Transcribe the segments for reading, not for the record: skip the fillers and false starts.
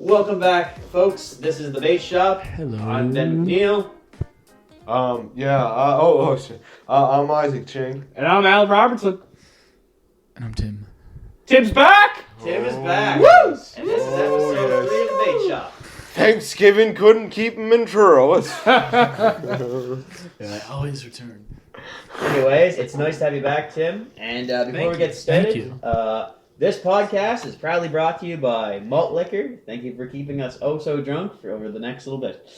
Welcome back, folks. This is the Bait Shop. Hello. I'm Ben McNeil. I'm Isaac Ching. And I'm Allan Robertson. And I'm Tim. Tim's back! Tim is back. Woo! And this is episode 3 of the Bait Shop. Thanksgiving couldn't keep him in churros. I always return. Anyways, it's nice to have you back, Tim. And before we get started, this podcast is proudly brought to you by Malt Liquor. Thank you for keeping us oh so drunk for over the next little bit.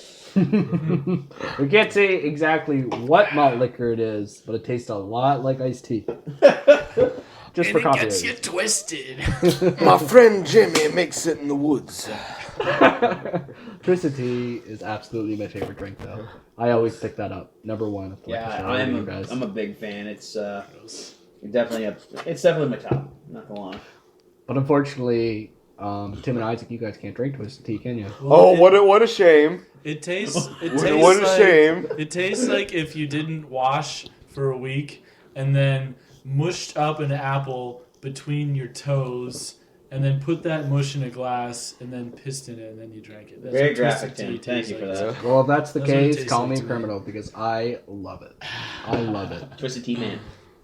We can't say exactly what malt liquor it is, but it tastes a lot like iced tea. Just for coffee. It gets you twisted. My friend Jimmy makes it in the woods. Twisted tea is absolutely my favorite drink, though. I always pick that up. Number one. I'm a big fan. It's definitely my top. I'm not gonna lie. But unfortunately, Tim and Isaac, you guys can't drink twisted tea, can you? Well, what a shame. It tastes. What a shame. It tastes like if you didn't wash for a week and then mushed up an apple between your toes and then put that mush in a glass and then pissed in it and then you drank it. That's very graphic, Tim. Thank you for that. Well, if that's the case, call me a criminal because I love it. I love it. Twisted Tea Man.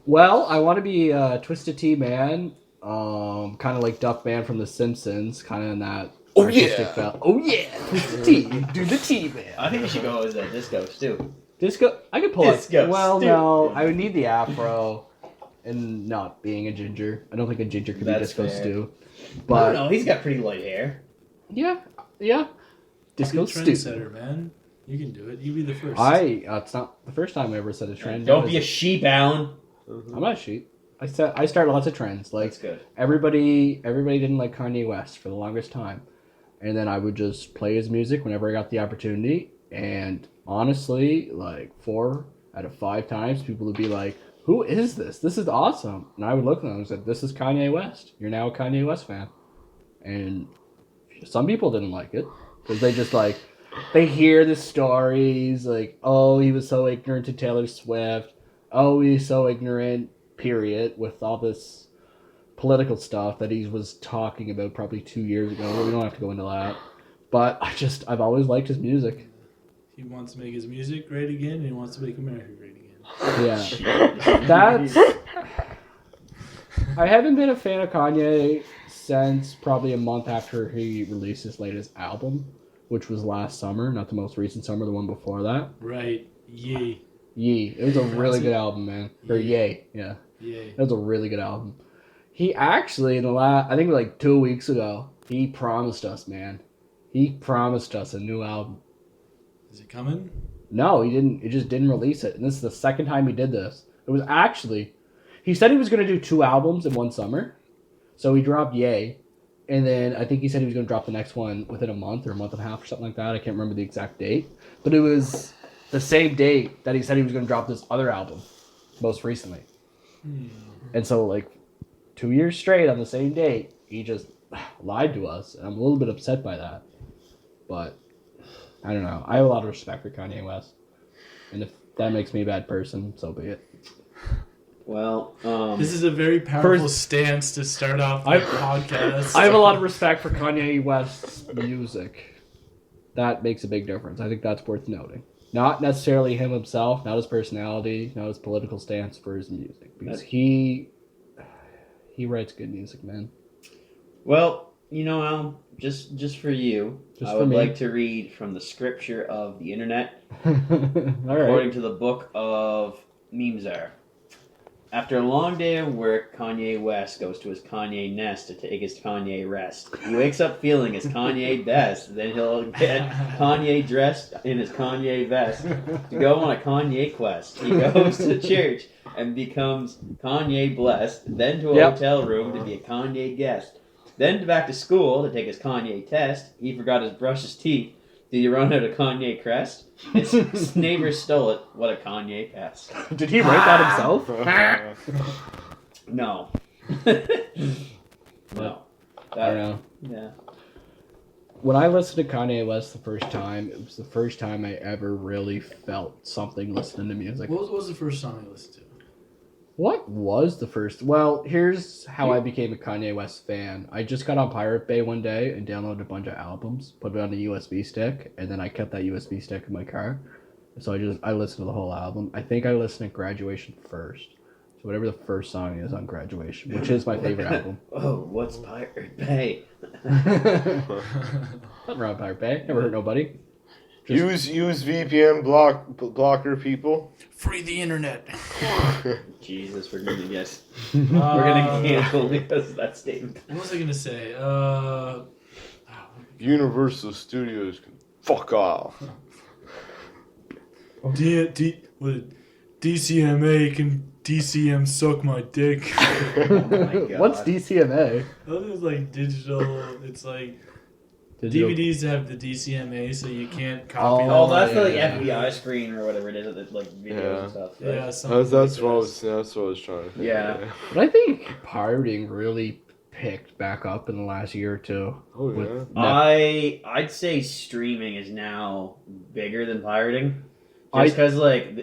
Well, I want to be a Twisted Tea Man, kind of like Duckman from The Simpsons, kind of in that artistic belt. Oh yeah, Twisted Tea, do the tea man. I think you should go as a Disco Stew. Disco, I could pull Disco it. Well, Stew. no, I would need the afro, and not being a ginger. I don't think a ginger could be Disco fair. Stew. I But don't know. He's got pretty light hair. yeah, Disco Stew. Trendsetter, man. You can do it. You be the first. It's not the first time I ever said a trend. Don't be a sheep, Allan. I'm not a sheep. I start lots of trends. Like That's good. everybody didn't like Kanye West for the longest time, and then I would just play his music whenever I got the opportunity. And honestly, like 4 out of 5 times, people would be like, "Who is this? This is awesome!" And I would look at them and say, "This is Kanye West. You're now a Kanye West fan." And some people didn't like it because they just like they hear the stories like, "Oh, he was so ignorant to Taylor Swift. Oh, he's so ignorant." Period, with all this political stuff that he was talking about probably 2 years ago. We don't have to go into that. But I've always liked his music. He wants to make his music great again, and he wants to make America great again. Yeah. I haven't been a fan of Kanye since probably a month after he released his latest album, which was last summer, not the most recent summer, the one before that. Right. Yay. Yee. It was a really good album, man. Or Yay. Yeah. Yay. It was a really good album. He actually, I think like 2 weeks ago, he promised us, man. He promised us a new album. Is it coming? No, he didn't. He just didn't release it. And this is the second time he did this. It was actually, he said he was going to do 2 albums in one summer. So he dropped Yay. And then I think he said he was going to drop the next one within a month or a month and a half or something like that. I can't remember the exact date. But it was the same date that he said he was going to drop this other album most recently. And so, like, 2 years straight on the same date, he just lied to us. And I'm a little bit upset by that. But, I don't know. I have a lot of respect for Kanye West. And if that makes me a bad person, so be it. Well, this is a very powerful stance to start off the podcast. I have a lot of respect for Kanye West's music. That makes a big difference. I think that's worth noting. Not necessarily him himself, not his personality, not his political stance, for his music. Because he writes good music, man. Well, you know, Al, just for you, I would like to read from the scripture of the internet, All right. according to the book of Memesar. After a long day of work, Kanye West goes to his Kanye nest to take his Kanye rest. He wakes up feeling his Kanye best. Then he'll get Kanye dressed in his Kanye vest to go on a Kanye quest. He goes to church and becomes Kanye blessed. Then to a hotel room to be a Kanye guest. Then back to school to take his Kanye test. He forgot to brush his teeth. Did he run out of Kanye crest? His neighbor stole it. What a Kanye pest. Did he write that himself? No. No. I don't know. Yeah. When I listened to Kanye West the first time, it was the first time I ever really felt something listening to music. What was the first song you listened to? What was the first? Well, here's how I became a Kanye West fan. I just got on Pirate Bay one day and downloaded a bunch of albums, put it on a USB stick, and then I kept that USB stick in my car. So I listened to the whole album. I think I listened to Graduation first. So whatever the first song is on Graduation, which is my favorite album. Oh, what's Pirate Bay? Nothing wrong with Pirate Bay. Never hurt nobody. Use VPN blocker, people. Free the internet. Jesus, we're gonna get We're we're gonna cancel because of that statement. What was I gonna say? Universal Studios can fuck off. DCMA can DCM suck my dick. Oh my God. What's DCMA? I thought it was like digital. It's like Digital- DVDs have the DCMA, so you can't copy. Oh, them. that's the like yeah. FBI screen or whatever it is, that like videos Yeah. and stuff. Right? Yeah, something That's like what that. I was trying to think. Yeah. But I think pirating really picked back up in the last year or two. Oh With yeah. I'd say streaming is now bigger than pirating, I- just because like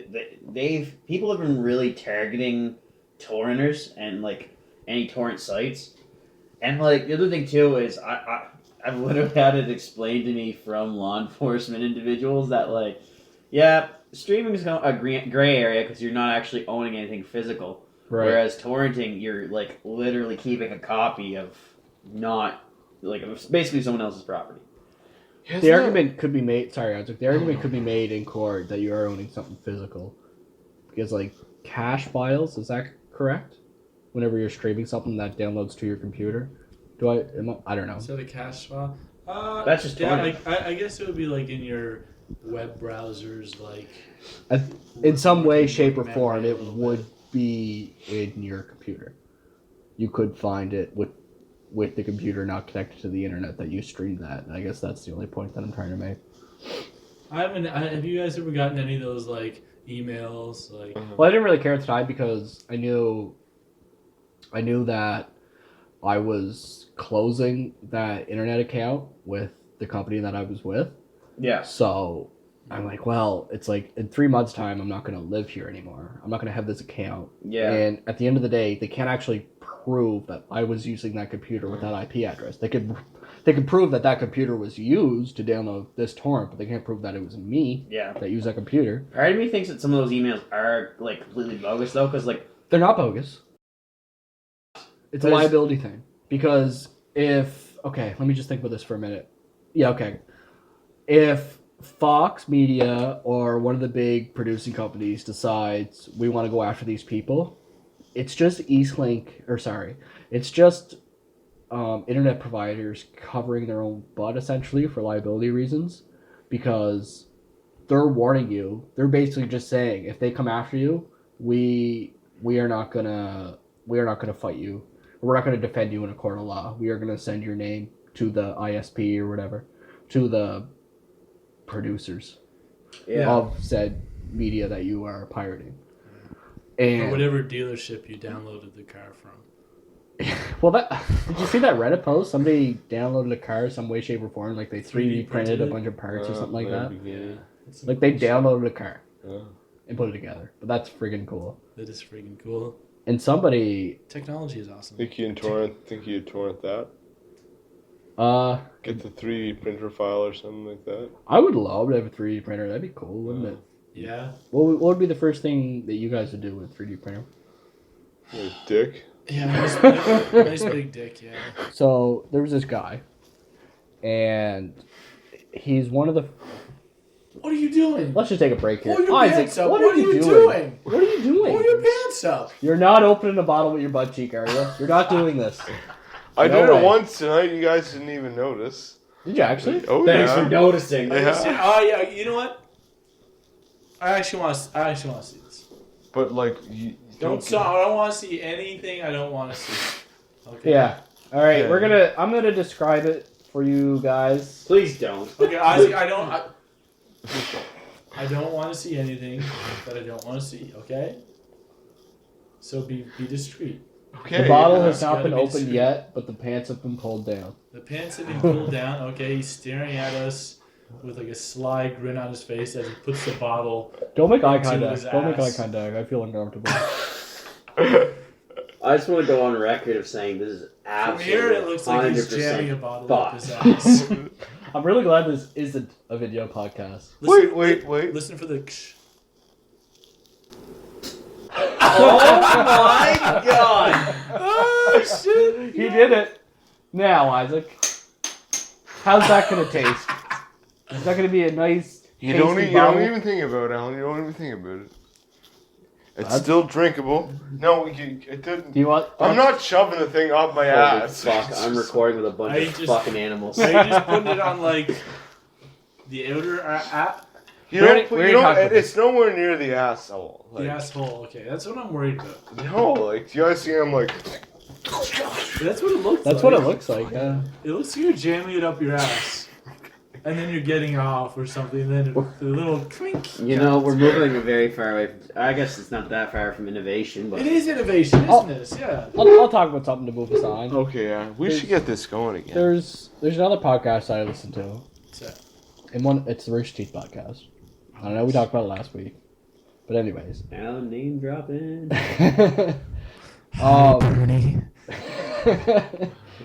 people have been really targeting torrenters and like any torrent sites, and like the other thing too is I've literally had it explained to me from law enforcement individuals that like, yeah, streaming is a gray area because you're not actually owning anything physical. Right. Whereas torrenting, you're like literally keeping a copy of not like basically someone else's property. The argument could be made. Sorry, Isaac. The argument could be made in court that you are owning something physical, because like cache files, is that correct? Whenever you're streaming something that downloads to your computer, I don't know. Is that a cache file? That's just yeah. torrent. I guess it would be like in your web browsers, like In some way, shape, or memory form, a it little would be in your computer. You could find it with the computer not connected to the internet that you streamed that. And I guess that's the only point that I'm trying to make. Have you guys ever gotten any of those like emails? Like, Well, I didn't really care at the time because I knew that I was closing that internet account with the company that I was with. Yeah. So I'm like, well, it's like in 3 months' time, I'm not going to live here anymore. I'm not going to have this account. Yeah. And at the end of the day, they can't actually prove that I was using that computer with that IP address. They could prove that computer was used to download this torrent, but they can't prove that it was me Yeah. that used that computer. Part of me thinks that some of those emails are like completely bogus though, because like They're not bogus. It's a But it's- liability thing. Because let me just think about this for a minute. Yeah, okay. If Fox Media or one of the big producing companies decides we want to go after these people, it's just it's just internet providers covering their own butt essentially for liability reasons, because they're warning you. They're basically just saying if they come after you, we are not gonna fight you. We're not going to defend you in a court of law. We are going to send your name to the ISP or whatever, to the producers of said media that you are pirating. or And whatever dealership you downloaded the car from. well, did you see that Reddit post? Somebody downloaded a car some way, shape, or form. Like they 3D printed a bunch of parts or something like that. It's Like they downloaded a car Yeah. and put it together. But that's friggin' cool. That is freaking cool. And somebody, Technology is awesome. Think you'd torrent that? uh, Get the 3D printer file or something like that. I would love to have a 3D printer. That'd be cool, wouldn't it? Yeah. What would be the first thing that you guys would do with a 3D printer? Your dick. Yeah. Nice big dick. Yeah. So there was this guy, and he's one of the. What are you doing? Let's just take a break here. Pull your Isaac, pants up. what are you doing? What are you doing? Pull your pants up. You're not opening a bottle with your butt cheek, are you? You're not doing this. I No did way. it once tonight. You guys didn't even notice. Did you actually? Oh thanks yeah. for noticing. Yeah. Oh yeah. You know what? I actually want to see this. But like, you I don't want to see anything. I don't want to see. Okay. Yeah. All right. Yeah. I'm gonna describe it for you guys. Please don't. Okay. Isaac, I don't want to see anything that I don't want to see. Okay. So be discreet. Okay. The bottle yeah. has not Gotta been be opened discreet. yet, but the pants have been pulled down. The pants have been pulled down. Okay. He's staring at us with like a sly grin on his face as he puts the bottle. Don't make eye Into contact. his Don't make eye ass. contact. I feel uncomfortable. I just want to go on record of saying this is From absolutely here, it looks like he's 100% jamming a bottle fucked. up his ass. I'm really glad this isn't a video podcast. Wait. Listen for the. Oh my god! Oh shit! He did it. Now, Isaac. How's that gonna taste? Is that gonna be a nice, You tasty don't bottle? even think about it, Alan. You don't even think about it. It's That's- still drinkable. No, it didn't. Do you want? I'm not shoving the thing up my Holy ass. fuck, I'm recording with a bunch I of just- fucking animals. Are you just putting it on like the outer app? You We don't. already- Put, we you already don't. talked about It's nowhere near the asshole. Like, The asshole. Okay, that's what I'm worried about. No, like you guys see, I'm like. That's what it looks like. That's what it looks like. Yeah. It looks like you're jamming it up your ass. And then you're getting off or something, and then the little clink. You know, we're moving very far away. I guess it's not that far from innovation, but It is innovation, Oh. isn't this? Yeah. I'll talk about something to move us on. Okay, yeah, we should get this going again. There's another podcast I listen to, What's that? and it's the Rich Teeth podcast. I know we talked about it last week, but anyways. Allan name dropping.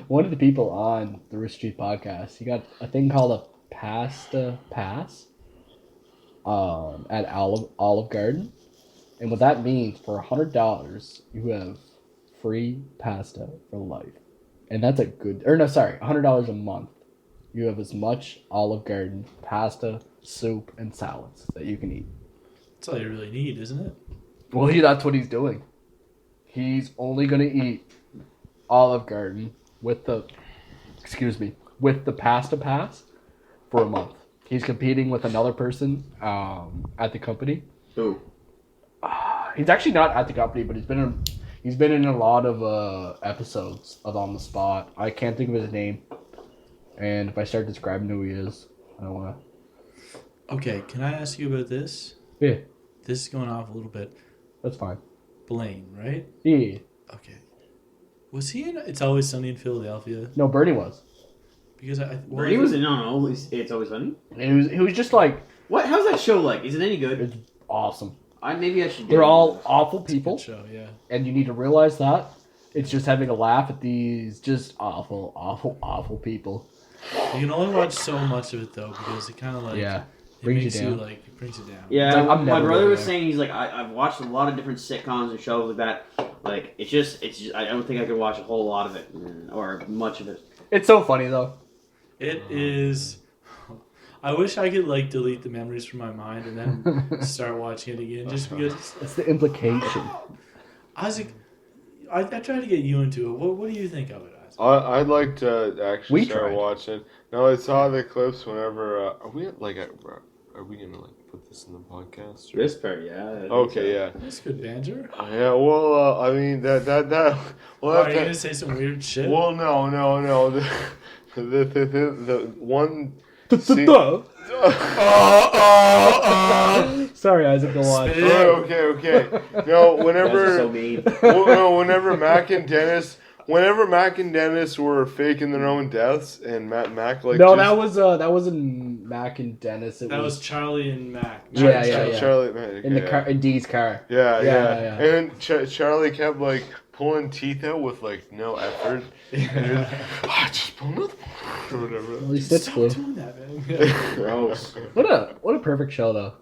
One of the people on the Rich Teeth podcast, he got a thing called a Pasta Pass at Olive Garden. And what that means, for $100, you have free pasta for life. And that's a good, $100 a month. You have as much Olive Garden pasta, soup, and salads that you can eat. That's all you really need, isn't it? Well, that's what he's doing. He's only going to eat Olive Garden with the pasta pass for a month. He's competing with another person at the company. Who? He's actually not at the company, but he's been in a lot of episodes of On the Spot. I can't think of his name, and if I start describing who he is, I don't want to. Okay, can I ask you about this? Yeah, This is going off a little bit. that's fine. Blaine, right? Yeah, Okay. Was he in It's Always Sunny in Philadelphia? no, Bernie was. Because Where he was in, no, it's always funny. He was just like, What? How's that show like? Is it any good? it's awesome. Maybe I should. They're all awful Good people, show, yeah. and you need to realize that. It's just having a laugh at these just awful, awful, awful people. You can only watch so much of it though, because it kind of like Yeah, it brings makes you you down. like it brings you down. Yeah, It's like, I'm my never brother going was there. saying he's like I've watched a lot of different sitcoms and shows like that. Like it's just I don't think I could watch a whole lot of it or much of it. It's so funny though. It is. I wish I could like delete the memories from my mind and then start watching it again, just because. That's the implication. Isaac, I tried to get you into it. What do you think of it, Isaac? I'd like to actually We start tried. watching. No, I saw the clips whenever. Are we gonna like put this in the podcast? Or? This part, yeah. I think Okay, so. yeah. That's good banter. Yeah, well, I mean that. Well, Are you gonna say some weird shit? well, no. The one. See- Sorry, Isaac, go on. Spit it. Okay. No, You guys are whenever. so mean. Whenever Mac and Dennis were faking their own deaths, and Mac like No, just, that wasn't Mac and Dennis. It That was was Charlie and Mac. Yeah. Charlie, man, in the yeah. car, in Dee's car. Yeah. Yeah. And Charlie kept like pulling teeth out with like no effort. And he was, just pull another one," or whatever. At least it's Stop blue. doing that, man. Gross. What a perfect show though.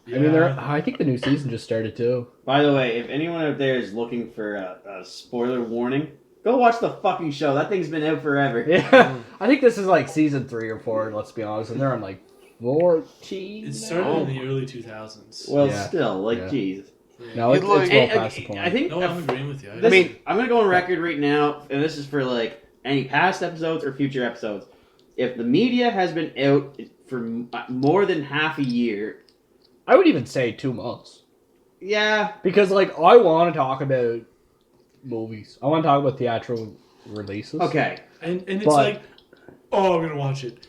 I mean, I think the new season just started too. By the way, if anyone out there is looking for a spoiler warning, go watch the fucking show. That thing's been out forever. Yeah, I think this is like season 3 or 4. Let's be honest, and they're on like 14. It started now? in the early 2000s. Well, Yeah. still, like, Yeah. jeez. No, it's You'd like- well And- past the point. I think No, I'm agreeing with you. This, mean- I'm gonna go on record right now, and this is for like any past episodes or future episodes. If the media has been out for more than half a year, I would even say 2 months yeah, because like I want to talk about movies. I want to talk about theatrical releases. okay. And it's But- like, oh, I'm gonna watch it.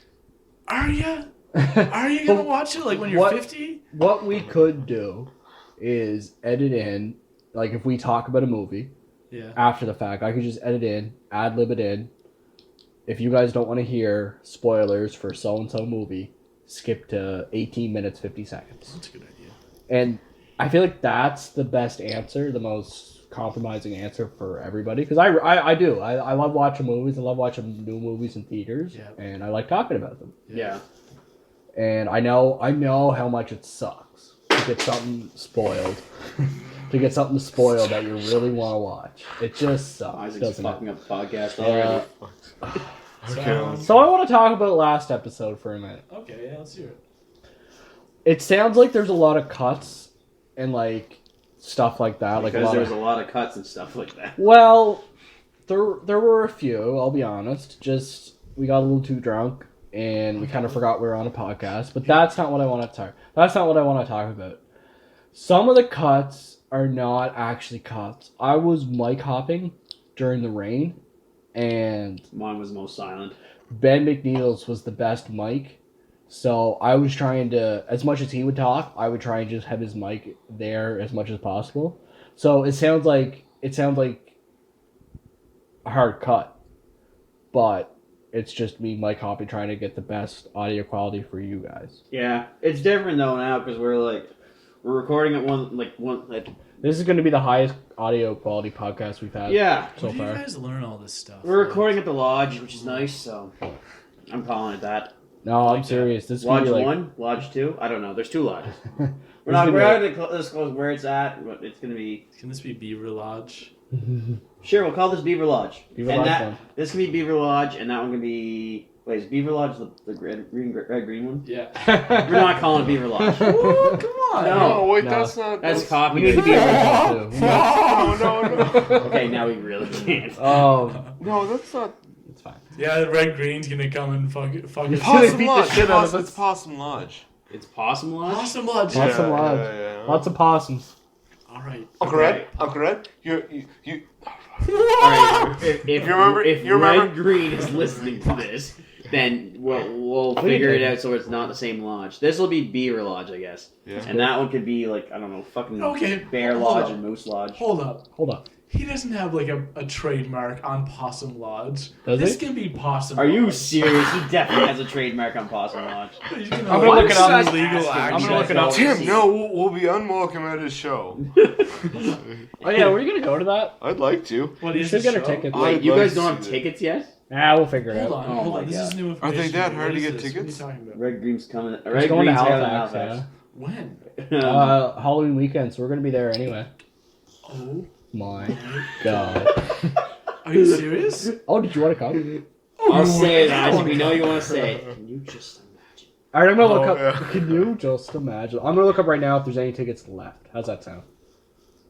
Are you? Are you gonna But watch it like when you're what- 50? What we could do is edit in, like if we talk about a movie Yeah. after the fact, I could just edit in, ad-lib it in. If you guys don't want to hear spoilers for so-and-so movie, skip to 18 minutes, 50 seconds. That's a good idea. And I feel like that's the best answer, the most compromising answer for everybody because I do. I love watching movies. I love watching new movies in theaters, and I like talking about them. Yeah. And I know how much it sucks to get something spoiled. That you really want to watch. It just sucks. Isaac's doesn't it? fucking up the podcast already. So I want to talk about last episode for a minute. Okay, yeah, let's hear it. It sounds like there's a lot of cuts and like stuff like that. Because there was a lot of cuts and stuff like that. Well, there were a few. I'll be honest. Just we got a little too drunk and we kind of forgot we were on a podcast. But that's not what I want to talk. That's not what I want to talk about. Some of the cuts are not actually cuts. I was mic hopping during the rain, and Mine was most silent. Ben McNeil's was the best mic. So I was trying to, as much as he would talk, I would try and just have his mic there as much as possible. So it sounds like a hard cut, but it's just me mic hopping trying to get the best audio quality for you guys. Yeah, it's different though now because we're recording at one. This is going to be the highest audio quality podcast we've had. Yeah, so Where do far. you guys learn all this stuff? we're recording at the lodge, which is nice. So I'm calling it that. No, I'm serious. This is Lodge gonna be 1, Lodge 2. I don't know. There's 2 lodges. We're This not is going to disclose where it's at, but it's going to be. Can this be Beaver Lodge? Sure, we'll call this Beaver Lodge. Beaver and Lodge one. this can be Beaver Lodge, and that one can be. Wait, is Beaver Lodge the red green one? Yeah. We're not calling it Beaver Lodge. Oh, come on. No. wait, No. that's not. That's We copy. need to be original too. No. Okay, now we really can't. Oh, No, that's not. it's fine. Yeah, the red green's gonna come and fuck it. Possum beat the Lodge. shit out of us. It's Possum Lodge. It's Possum Lodge? Awesome Lodge. Lots of lodge. Yeah. Lots of possums. All right. Uncle Red, Uncle Red, you. Alright, if You remember- if you remember- Red Green is listening to this, then we'll What do you figure it think? out so it's not the same lodge. This will be Beaver Lodge, I guess. Yeah. And that one could be like, I don't know, fucking Okay, Bear hold Lodge up. and Moose Lodge. Hold up. Hold up. He doesn't have like a trademark on Possum Lodge. Does this he? can be Possum Are you Lodge. serious? He definitely has a trademark on Possum Lodge. He's I'm gonna look it up. Just Legal asking. action. I'm gonna look it up. Tim, no, we'll be unwelcome at his show. Oh yeah, were you gonna go to that? I'd like to. What You is should the get our show? tickets. I'd Wait, you like guys to don't see have that. tickets yet? We'll figure it Hold out. on, Oh hold my on. This God. is new Are information. they that What hard to is get this? tickets? What are you talking about? Red Green's coming. It's Red going to Green's having Halifax, Halifax. When? Halloween weekend, so we're gonna be there anyway. Oh My God. Are you serious? Oh, did you want to come? I'll say it, I Isaac. wanna We know go. you want to say it. Can you just imagine? All right, I'm gonna look Oh, up. yeah. Can you just imagine? I'm gonna look up right now if there's any tickets left. How's that sound?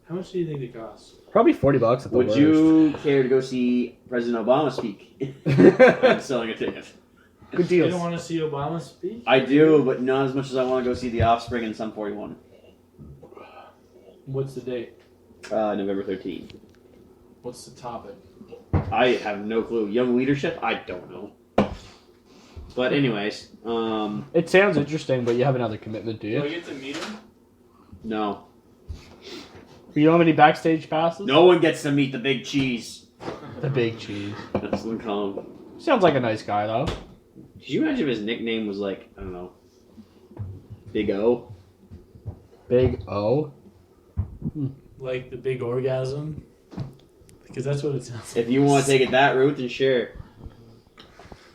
How much do you think it costs? Probably $40 at the Would worst. you care to go see President Obama speak? I'm selling a ticket. Good You deals. don't want to see Obama speak? I do, but not as much as I want to go see The Offspring and Sum 41. What's the date? November 13th. What's the topic? I have no clue. Young leadership? I don't know. But anyways, It sounds interesting, but you have another commitment, do Do I you? get to meet him? no. You don't have any backstage passes? No one gets to meet the big cheese. The big cheese. That's what we call him. Sounds like a nice guy, though. Could you imagine if his nickname was like, I don't know, Big O? Big O. Like the big orgasm? Because that's what it sounds like. If you want to take it that route, then sure.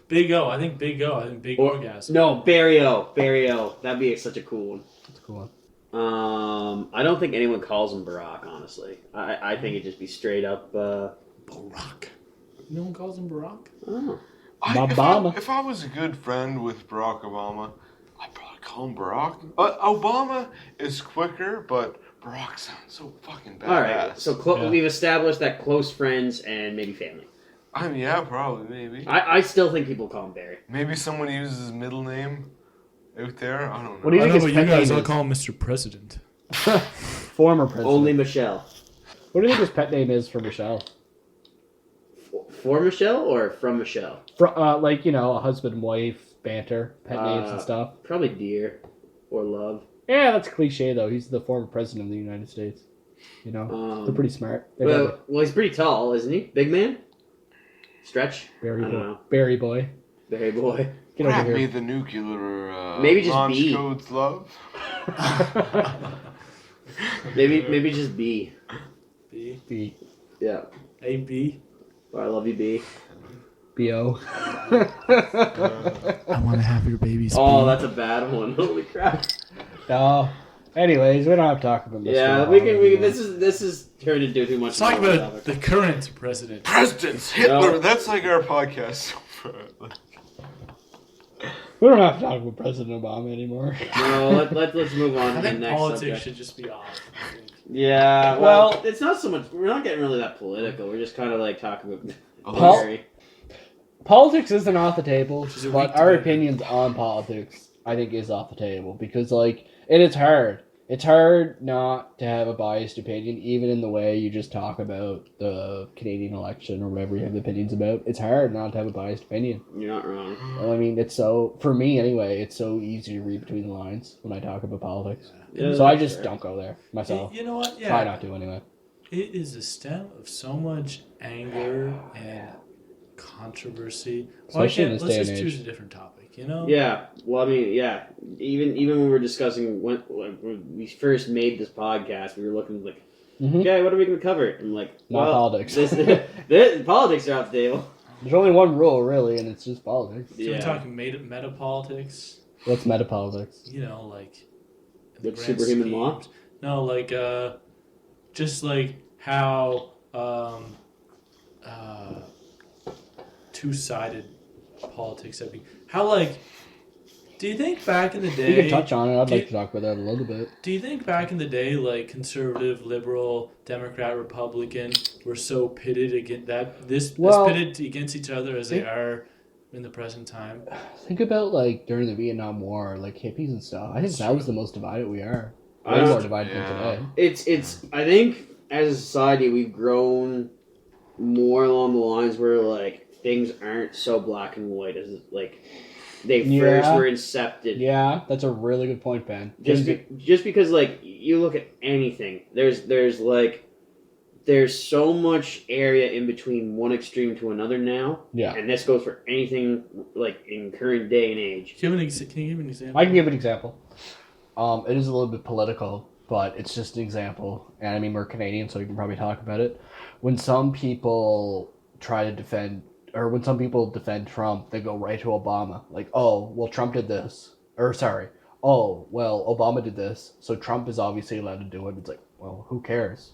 Big O. I think Big O. I think Big Or- Orgasm. No, Barry O. Barry O. That'd be such a cool one. That's a cool one. I don't think anyone calls him Barack, honestly. I think it'd just be straight up, Barack. No one calls him Barack? oh. Obama. If I was a good friend with Barack Obama, I'd probably call him Barack. Obama is quicker, but Barack sounds so fucking badass. Alright, so Yeah. we've established that close friends and maybe family. I mean, yeah, probably, maybe. I still think people call him Barry. Maybe someone uses his middle name out there. I don't know. What do you I think know, his but you pet guys name all is? call him Mr. President. Former president. Only Michelle. What do you think his pet name is for Michelle? For Michelle or from Michelle? Like, you know, a husband and wife banter, pet names and stuff. Probably Dear or Love. Yeah, that's cliche, though. He's the former president of the United States. You know, they're pretty smart. They're Well, he's pretty tall, isn't he? Big man? Stretch? Barry I don't boy. know. Barry boy. Barry boy. Get over Grab me here. the nuclear Maybe just launch B. codes, love. Maybe just B. B. B? B. Yeah. A, B? Oh, I love you, B. B.O. I want to have your baby's Oh, that's a bad one. Holy crap. No. Anyways, we don't have to talk about Mr. Yeah, Obama we can. anymore. This is turned into too much. Let's talk of a about topic. the current president. Presidents, Hitler. No. That's like our podcast. We don't have to talk about President Obama anymore. No, let's move on I to the think next politics subject. should just be off. I think. Yeah, Well- well, it's not so much. We're not getting really that political. We're just kind of like talking about. Pol- Hillary. Politics isn't off the table, Which is a but weak our debate. opinions on politics, I think, is off the table because, like, and it's hard. It's hard not to have a biased opinion, even in the way you just talk about the Canadian election or whatever you have opinions about. It's hard not to have a biased opinion. You're not wrong. I mean, it's so, for me anyway, it's so easy to read between the lines when I talk about politics. Yeah, So I that's just fair. don't go there myself. You know what? Yeah. Try not to anyway. It is a stem of so much anger and controversy. Especially in this let's day and just age. choose a different topic, you know? Yeah. Well, I mean, yeah. Even when we were discussing when we first made this podcast, we were looking like, Mhm. okay, what are we going to cover? And like, Not well, politics. this politics are off the table. There's only one rule, really, and it's just politics. So we're talking meta politics, What's meta politics? you know, like in Like grand superhuman law? schemes. No, like just like how two-sided politics have been. How like do you think back in the We day can touch on it. I'd do like you- to talk about that a little bit. Do you think back in the day, like conservative, liberal, Democrat, Republican, were so pitted against Well, as pitted against each other as they are in the present time? Think about, like, during the Vietnam War, like, hippies and stuff. I think That's that true. was the most divided we are. I Way don't- more divided Yeah. than today. It's. I think as a society, we've grown more along the lines where like things aren't so black and white as like they first Yeah. were incepted. Yeah, that's a really good point, Ben. Just because like you look at anything, there's so much area in between one extreme to another now, Yeah. and this goes for anything like in current day and age. Can you give an example? I can give an example. It is a little bit political, but it's just an example. And I mean, we're Canadian, so we can probably talk about it. When some people try to defend, or when some people defend Trump, they go right to Obama. Like, oh, well, Trump did this. Or, sorry. Oh, well, Obama did this, so Trump is obviously allowed to do it. It's like, well, who cares?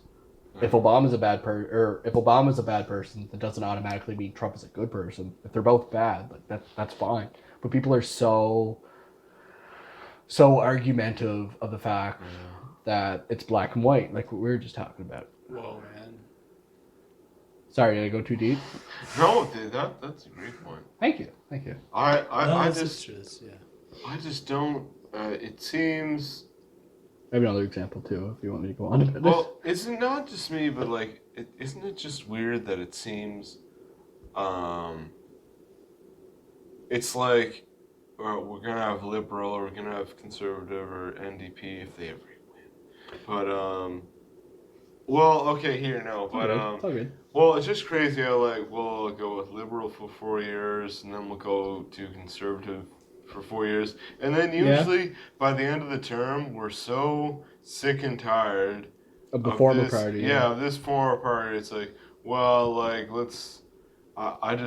If Obama's a bad if Obama's a bad person, that doesn't automatically mean Trump is a good person. If they're both bad, like that's fine. But people are so argumentative of the fact that it's black and white, like what we were just talking about. Whoa, man. Sorry, did I go too deep? No, dude, that's a great point. Thank you. No, I that's true. Yeah. just don't. It seems. I have another example too, if you want me to go on about this. Well, it's not just me, but like, isn't it just weird that it seems, it's like, we're gonna have liberal, or we're gonna have conservative, or NDP if they ever win. But well, okay, here no, but It's all good. well, it's just crazy how like we'll go with liberal for 4 years, and then we'll go to conservative for 4 years, and then usually by the end of the term, we're so sick and tired Of the former this, party. Yeah, this former party. It's like, well, like let's. I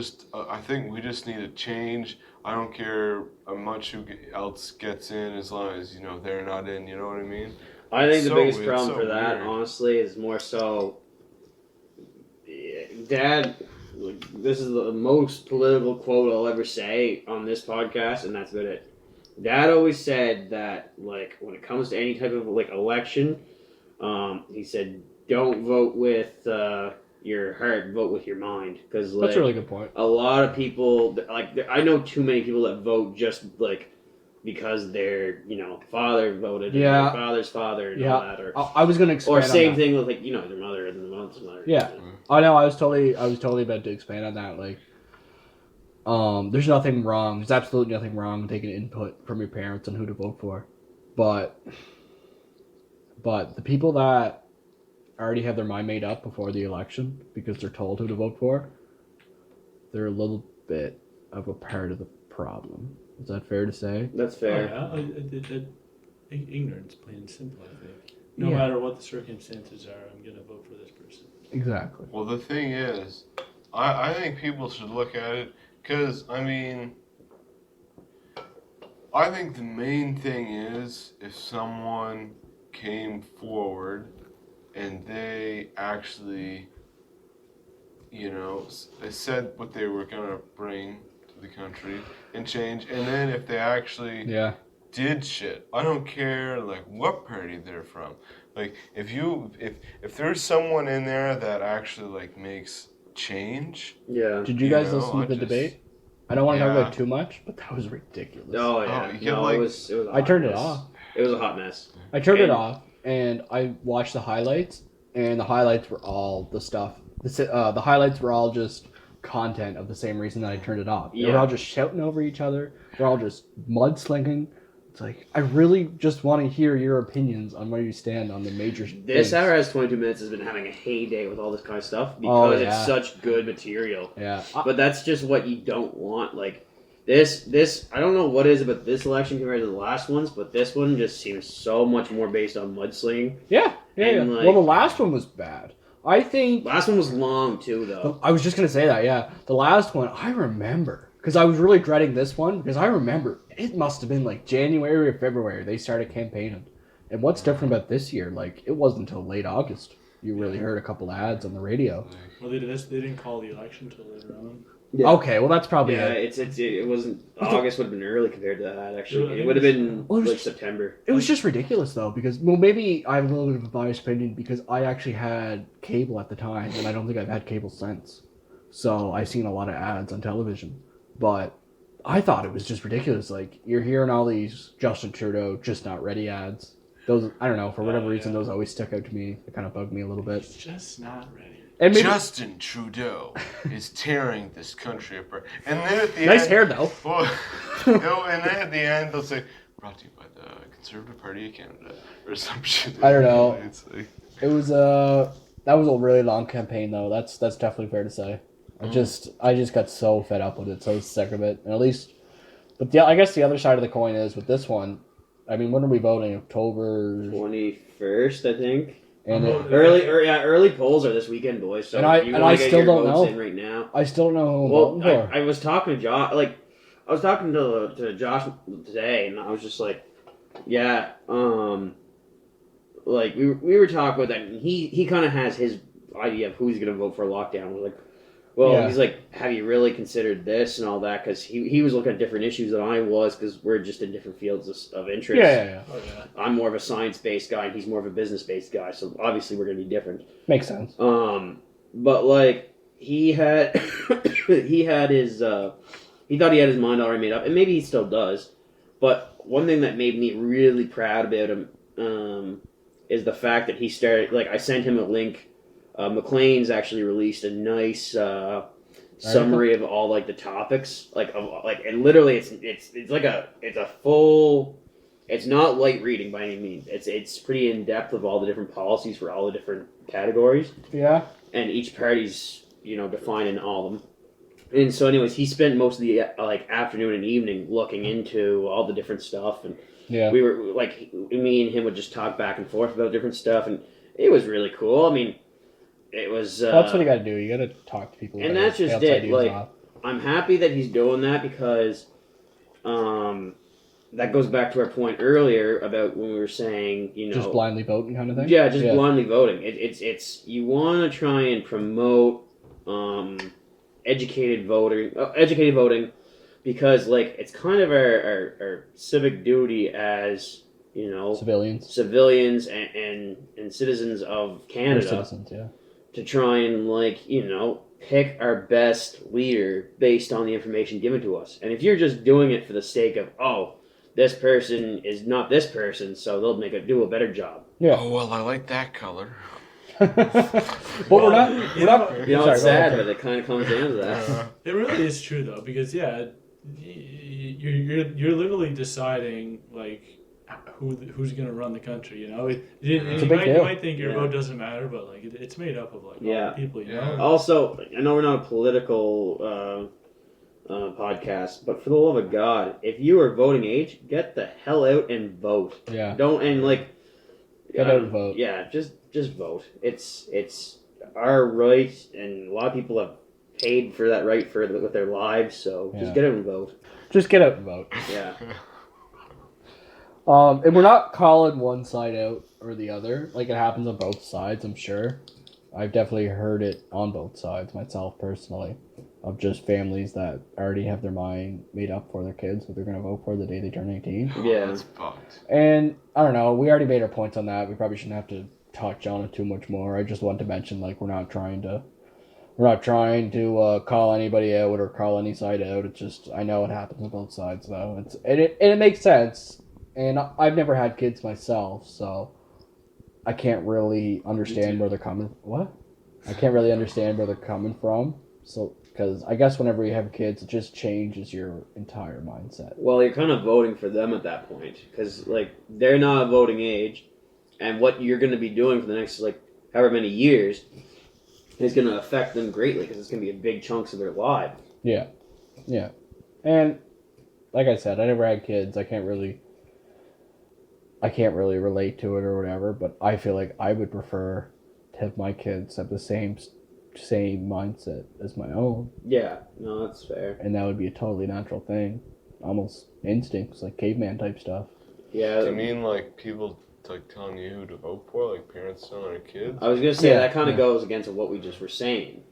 think we just need a change. I don't care how much who else gets in, as long as they're not in. You know what I mean? I think the So biggest weird, problem so for that, weird. honestly, is more so. Dad, this is the most political quote I'll ever say on this podcast, and that's about it. Dad always said that, like, when it comes to any type of like election, he said, "Don't vote with your heart, vote with your mind." Because like, That's a really good point. a lot of people, like, I know too many people that vote just like because their father voted, and Yeah. their father's father, and Yeah. all that, or I was gonna expand or same on that. thing with like their mother and their mother's mother. Yeah. I know. I was totally about to expand on that. Like, there's nothing wrong. There's absolutely nothing wrong with taking input from your parents on who to vote for, but the people that already have their mind made up before the election because they're told who to vote for, they're a little bit of a part of the problem. Is that fair to say? That's Oh, fair. yeah. Ignorance, plain and simple. I think. No Yeah. matter what the circumstances are, I'm gonna vote for this person. Exactly. Well, the thing is, I think people should look at it because, I mean, I think the main thing is if someone came forward and they actually, they said what they were going to bring to the country and change, and then if they actually Yeah. did shit. I don't care like what party they're from. Like if there's someone in there that actually like makes change. Yeah. Did you guys listen to the debate? I don't want to talk about it too much, but that was ridiculous. Oh yeah. you get, like- it was a I hot turned it mess. off. It was a hot mess. I turned it And- off, and I watched the highlights, and the highlights were all the stuff. The highlights were all just content of the same reason that I turned it off. They were Yeah. all just shouting over each other. They're all just mudslinging. It's like, I really just want to hear your opinions on where you stand on the major This things. hour has 22 minutes has been having a heyday with all this kind of stuff Oh, because yeah. it's such good material. Yeah. But that's just what you don't want. Like this I don't know what is about this election compared to the last ones, but this one just seems so much more based on mudslinging. Yeah. And, like- Well, the last one was bad. I think... Last one was long too, though. I was just going to say that, yeah. The last one, I remember. Because I was really dreading this one, because I remember it must have been like January or February they started campaigning. And what's different about this year, like, it wasn't until late August. You really heard a couple ads on the radio. Well, they didn't call the election till later on. Yeah. Okay, well, that's probably Yeah, it. it wasn't. August would have been early compared to that. Actually, Yeah, it would have been Well, it was- like September. It was just ridiculous, though, because, well, maybe I have a little bit of a biased opinion because I actually had cable at the time, and I don't think I've had cable since. So I've seen a lot of ads on television. But I thought it was just ridiculous. Like, you're hearing all these Justin Trudeau just not ready ads. Those, I don't know, for whatever reason, those always stuck out to me. They kind of bugged me a little bit. It's just not ready. And maybe, Justin Trudeau is tearing this country apart. And then at the nice end, hair, though. Well, and then at the end they'll say, "Brought to you by the Conservative Party of Canada," or some shit. I don't know. It's like, It was that was a really long campaign, though. That's definitely fair to say. I just got so fed up with it, so sick of it. And at least, but yeah, I guess the other side of the coin is with this one. I mean, when are we voting? October 21st, I think. and Early polls are this weekend, boys. So And I- if you and wanna I get still your don't votes know. in right now. I still don't know who I'm Well, voting for. I was talking to Josh. Like, I was talking to Josh today, and I was just like, yeah, like we were talking about that, and he kind of has his idea of who he's gonna vote for lockdown. We're like, well, Yeah. he's like, have you really considered this and all that? Because he was looking at different issues than I was, because we're just in different fields of interest. Yeah. Oh yeah. I'm more of a science-based guy, and he's more of a business-based guy. So obviously, we're gonna be different. Makes sense. But like he had, he had his, he thought he had his mind already made up, and maybe he still does. But one thing that made me really proud about him, is the fact that he started. Like, I sent him a link. McLean's actually released a nice summary of all like the topics, and literally it's like it's a full. It's not light reading by any means. It's pretty in depth of all the different policies for all the different categories. Yeah. And each party's, defining all of them. And so anyways, he spent most of the afternoon and evening looking into all the different stuff, and Yeah. we were me and him would just talk back and forth about different stuff, and it was really cool. I mean, it was That's what you got to do. You got to talk to people. and about that's it, just bounce it, ideas like- off. I'm happy that he's doing that, because that goes back to our point earlier about when we were saying, just blindly voting kind of thing. yeah, just blindly voting. It's you want to try and promote educated voting, because it's kind of our civic duty as Civilians and citizens of or Canada citizens. Yeah. to try and pick our best leader based on the information given to us. And if you're just doing it for the sake of, oh, this person is not this person, so they'll do a better job. Yeah. oh well, I like that color. But we're not. It's sad, but it kind of comes down to that. It really is true though, because you're literally deciding who's gonna run the country. You know, It's a you big deal. might think your Yeah. vote doesn't matter, but it's made up of a lot Yeah. of people. You Yeah. know. Also, I know we're not a political podcast, but for the love of God, if you are voting age, get the hell out and vote. Yeah. Don't Get out and vote. Yeah, just vote. It's our right, and a lot of people have paid for that right with their lives. So just get out and vote. Just get out and vote. Yeah. And we're not calling one side out or the other. Like, it happens on both sides, I'm sure. I've definitely heard it on both sides, myself, personally, of just families that already have their mind made up for their kids, what they're going to vote for the day they turn 18. Yeah. That's fucked. And, I don't know, we already made our points on that. We probably shouldn't have to touch on it too much more. I just want to mention, like, we're not trying to call anybody out or call any side out. It's just, I know it happens on both sides, though. It makes sense. And I've never had kids myself, so I can't really understand where they're coming. What? I can't really understand where they're coming from. So, because I guess whenever you have kids, it just changes your entire mindset. Well, you're kind of voting for them at that point, because like they're not a voting age, and what you're going to be doing for the next like however many years is going to affect them greatly, because it's going to be a big chunks of their life. Yeah, and like I said, I never had kids. I can't really relate to it or whatever, but I feel like I would prefer to have my kids have the same mindset as my own. Yeah, no, that's fair. And that would be a totally natural thing. Almost instincts, like caveman type stuff. Yeah. Do you mean like people like telling you who to vote for, like parents telling their kids? I was going to say, that kind of goes against what we just were saying.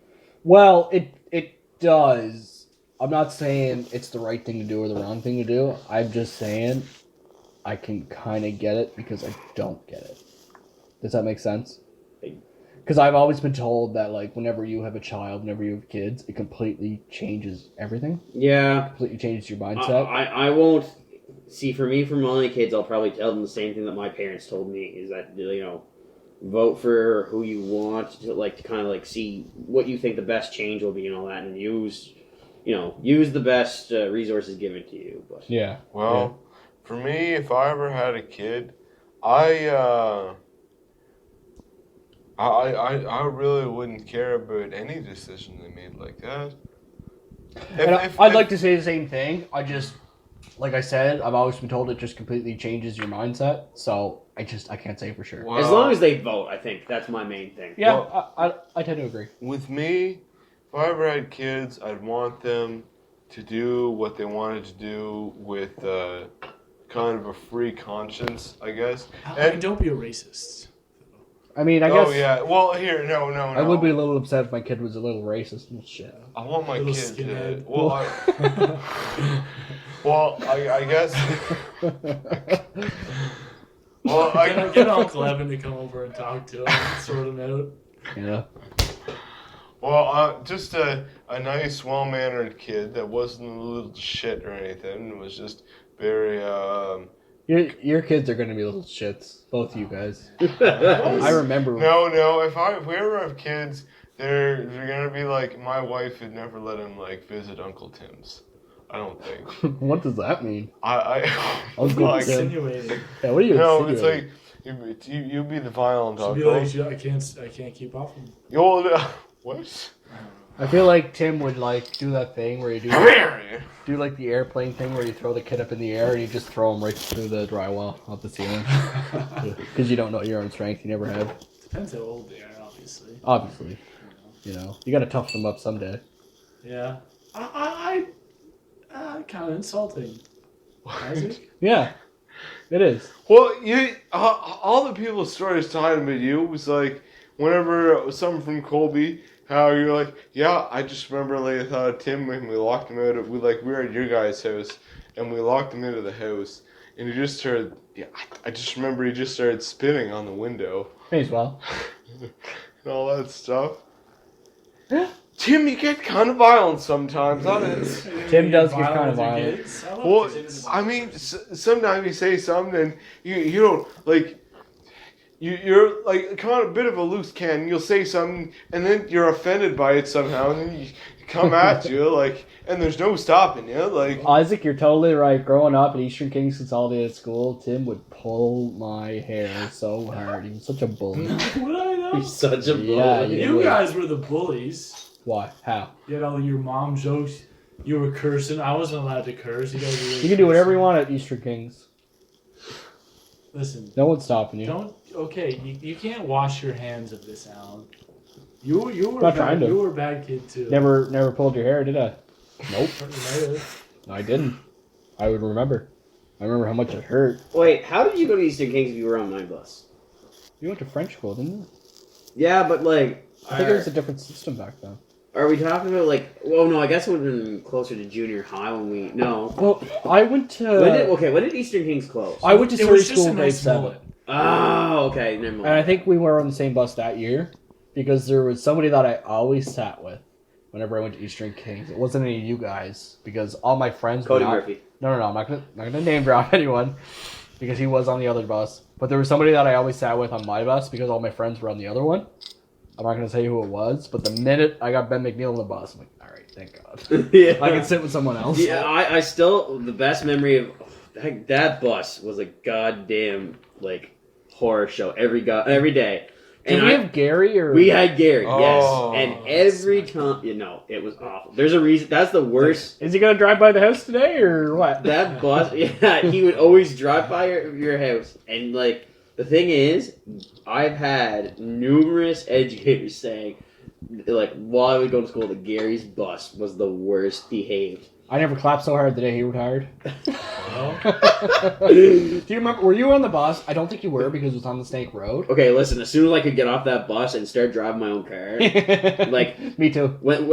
Well, it does. I'm not saying it's the right thing to do or the wrong thing to do. I'm just saying I can kind of get it because I don't get it. Does that make sense? Because I've always been told that, like, whenever you have a child, whenever you have kids, it completely changes everything. Yeah. Completely changes your mindset. I won't... See, for me, for my kids, I'll probably tell them the same thing that my parents told me, is that, you know, vote for who you want to kind of see what you think the best change will be and all that, and use the best resources given to you. But yeah. Well, for me, if I ever had a kid, I really wouldn't care about any decision they made like that. I'd like to say the same thing. Like I said, I've always been told it just completely changes your mindset. So I can't say for sure. Well, as long as they vote, I think that's my main thing. Yeah, well, I tend to agree. With me, if I ever had kids, I'd want them to do what they wanted to do with kind of a free conscience, I guess. And don't be a racist. I mean, I guess. Oh yeah. Well, here, no. I would be a little upset if my kid was a little racist and shit. I want my Little kid to. skinhead. Well, I guess. Well, Get Uncle Evan to come over and talk to him and sort him out. Yeah. Well, just a nice, well-mannered kid that wasn't a little shit or anything. It was just very. Your kids are gonna be little shits, both you guys. I remember. No. If we ever have kids, they're gonna be like, my wife would never let him visit Uncle Tim's. I don't think. What does that mean? Uncle Tim. Insinuating. Yeah, what are you? No, it's insinuating? like you be the violent She'll uncle. be like, I can't keep off him. What? I feel like Tim would do that thing where you do like the airplane thing where you throw the kid up in the air and you just throw him right through the drywall off the ceiling because you don't know your own strength. You never have. Depends how old they are, obviously. Obviously, you gotta toughen them up someday. Yeah, I kind of insulting. Isaac? Yeah, it is. Well, all the people's stories talking about you was like whenever something from Colby. How you're like, yeah, I just remember I thought of Tim when we locked him out. We were at your guys' house, and we locked him into the house, and he just started. Yeah, I just remember he just started spitting on the window. May as well. And all that stuff. Tim, you get kind of violent sometimes. Tim does get kind of violent. Well, I mean, sometimes you say something and you don't You're kind of a bit of a loose cannon. You'll say something, and then you're offended by it somehow, and then you come at you, and there's no stopping you, Isaac, you're totally right. Growing up at Eastern Kings Consolidated School, Tim would pull my hair so hard. He was such a bully. Would I know? He's such a bully. Yeah, You guys were the bullies. Why? How? You had all your mom jokes. You were cursing. I wasn't allowed to curse. You guys were really You can do whatever you want at Eastern Kings. Listen. No one's stopping you. Okay, you can't wash your hands of this, Allan. You were Not trying bad. to. You were a bad kid too. Never pulled your hair, did I? Nope. You might have. No, I didn't. I would remember. I remember how much it hurt. Wait, how did you go to Eastern Kings if you were on my bus? You went to French school, didn't you? Yeah, but like, I think it was a different system back then. are we talking about like? Well, no, I guess it would have been closer to junior high when we. No. Well, I went to. When did Eastern Kings close? I went to It Surrey was just School a in grade nice 7. mullet. Oh, okay, never mind. And I think we were on the same bus that year because there was somebody that I always sat with whenever I went to Eastern Kings. It wasn't any of you guys because all my friends Cody were not, Murphy. No, I'm not gonna name drop anyone because he was on the other bus. But there was somebody that I always sat with on my bus because all my friends were on the other one. I'm not gonna say who it was, but the minute I got Ben McNeil on the bus, I'm like, all right, thank God, Yeah. I can sit with someone else. Yeah, I still the best memory of that bus was a goddamn like horror show every day. Did And we have Gary or we had Gary, Oh, yes, and every time it was awful. There's a reason. That's the worst. Is he gonna drive by the house today or what? That bus, yeah, he would always drive by your house, and like the thing is, I've had numerous educators saying, like while I would go to school, that Gary's bus was the worst behaved. I never clapped so hard the day he retired. Well, Do you remember? Were you on the bus? I don't think you were because it was on the Snake Road. Okay, listen. As soon as I could get off that bus and start driving my own car, like me too. when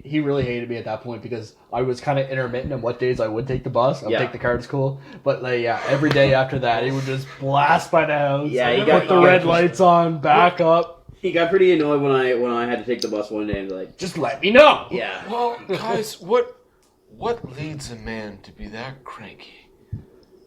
He really hated me at that point because I was kind of intermittent on what days I would take the bus. I would Yeah. take the car to school, but like every day after that, he would just blast by the house. Yeah, he put got- the red lights on, back up. he got pretty annoyed when I had to take the bus one day and be like, Just let me know. yeah. Well, guys, what leads a man to be that cranky?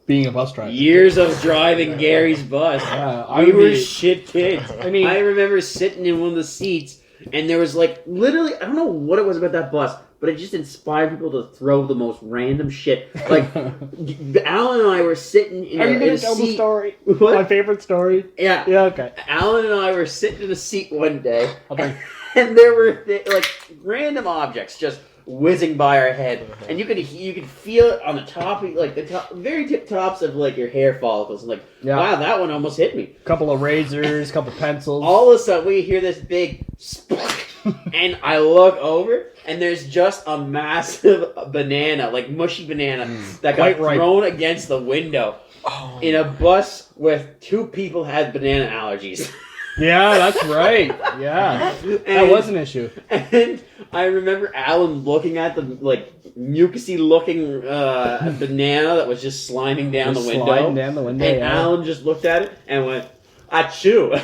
Being a bus driver. Years of driving Gary's bus. Yeah, I We would were be- shit kids. I mean, I remember sitting in one of the seats, and there was like literally, I don't know what it was about that bus, but it just inspired people to throw the most random shit. Like Allan and I were sitting in Are you in gonna a tell the seat. story? What? My favorite story. Yeah. Yeah. Okay. Allan and I were sitting in a seat one day, I'll tell you. and there were like random objects just whizzing by our head, and you could feel it on the top, like the top, very tip tops of like your hair follicles. And like, Yeah. wow, that one almost hit me. Couple of razors, couple pencils. All of a sudden, we hear this big splash, and I look over, and there's just a massive banana, like mushy banana, that got Quite right. thrown against the window Oh, in a bus with two people had banana allergies. Yeah, that's right. Yeah, that And- was an issue. And I remember Allan looking at the like mucusy looking banana that was just sliding down Just the window. sliding down the window. And yeah. Allan just looked at it and went, "Achoo!"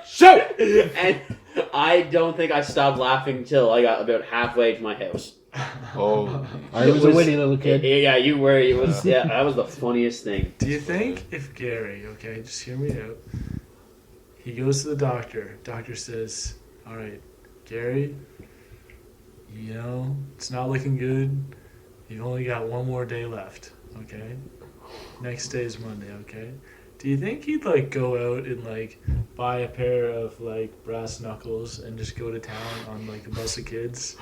Shoot! And I don't think I stopped laughing until I got about halfway to my house. oh, I was a witty little kid. Yeah, you were. It was. Yeah, that was the funniest thing. do you think if Gary, okay, just hear me out, he goes to the doctor, doctor says, all right, Gary, you know, it's not looking good. You've only got one more day left, okay? Next day is Monday, okay? Do you think he'd like go out and like buy a pair of like brass knuckles and just go to town on like a bus of kids?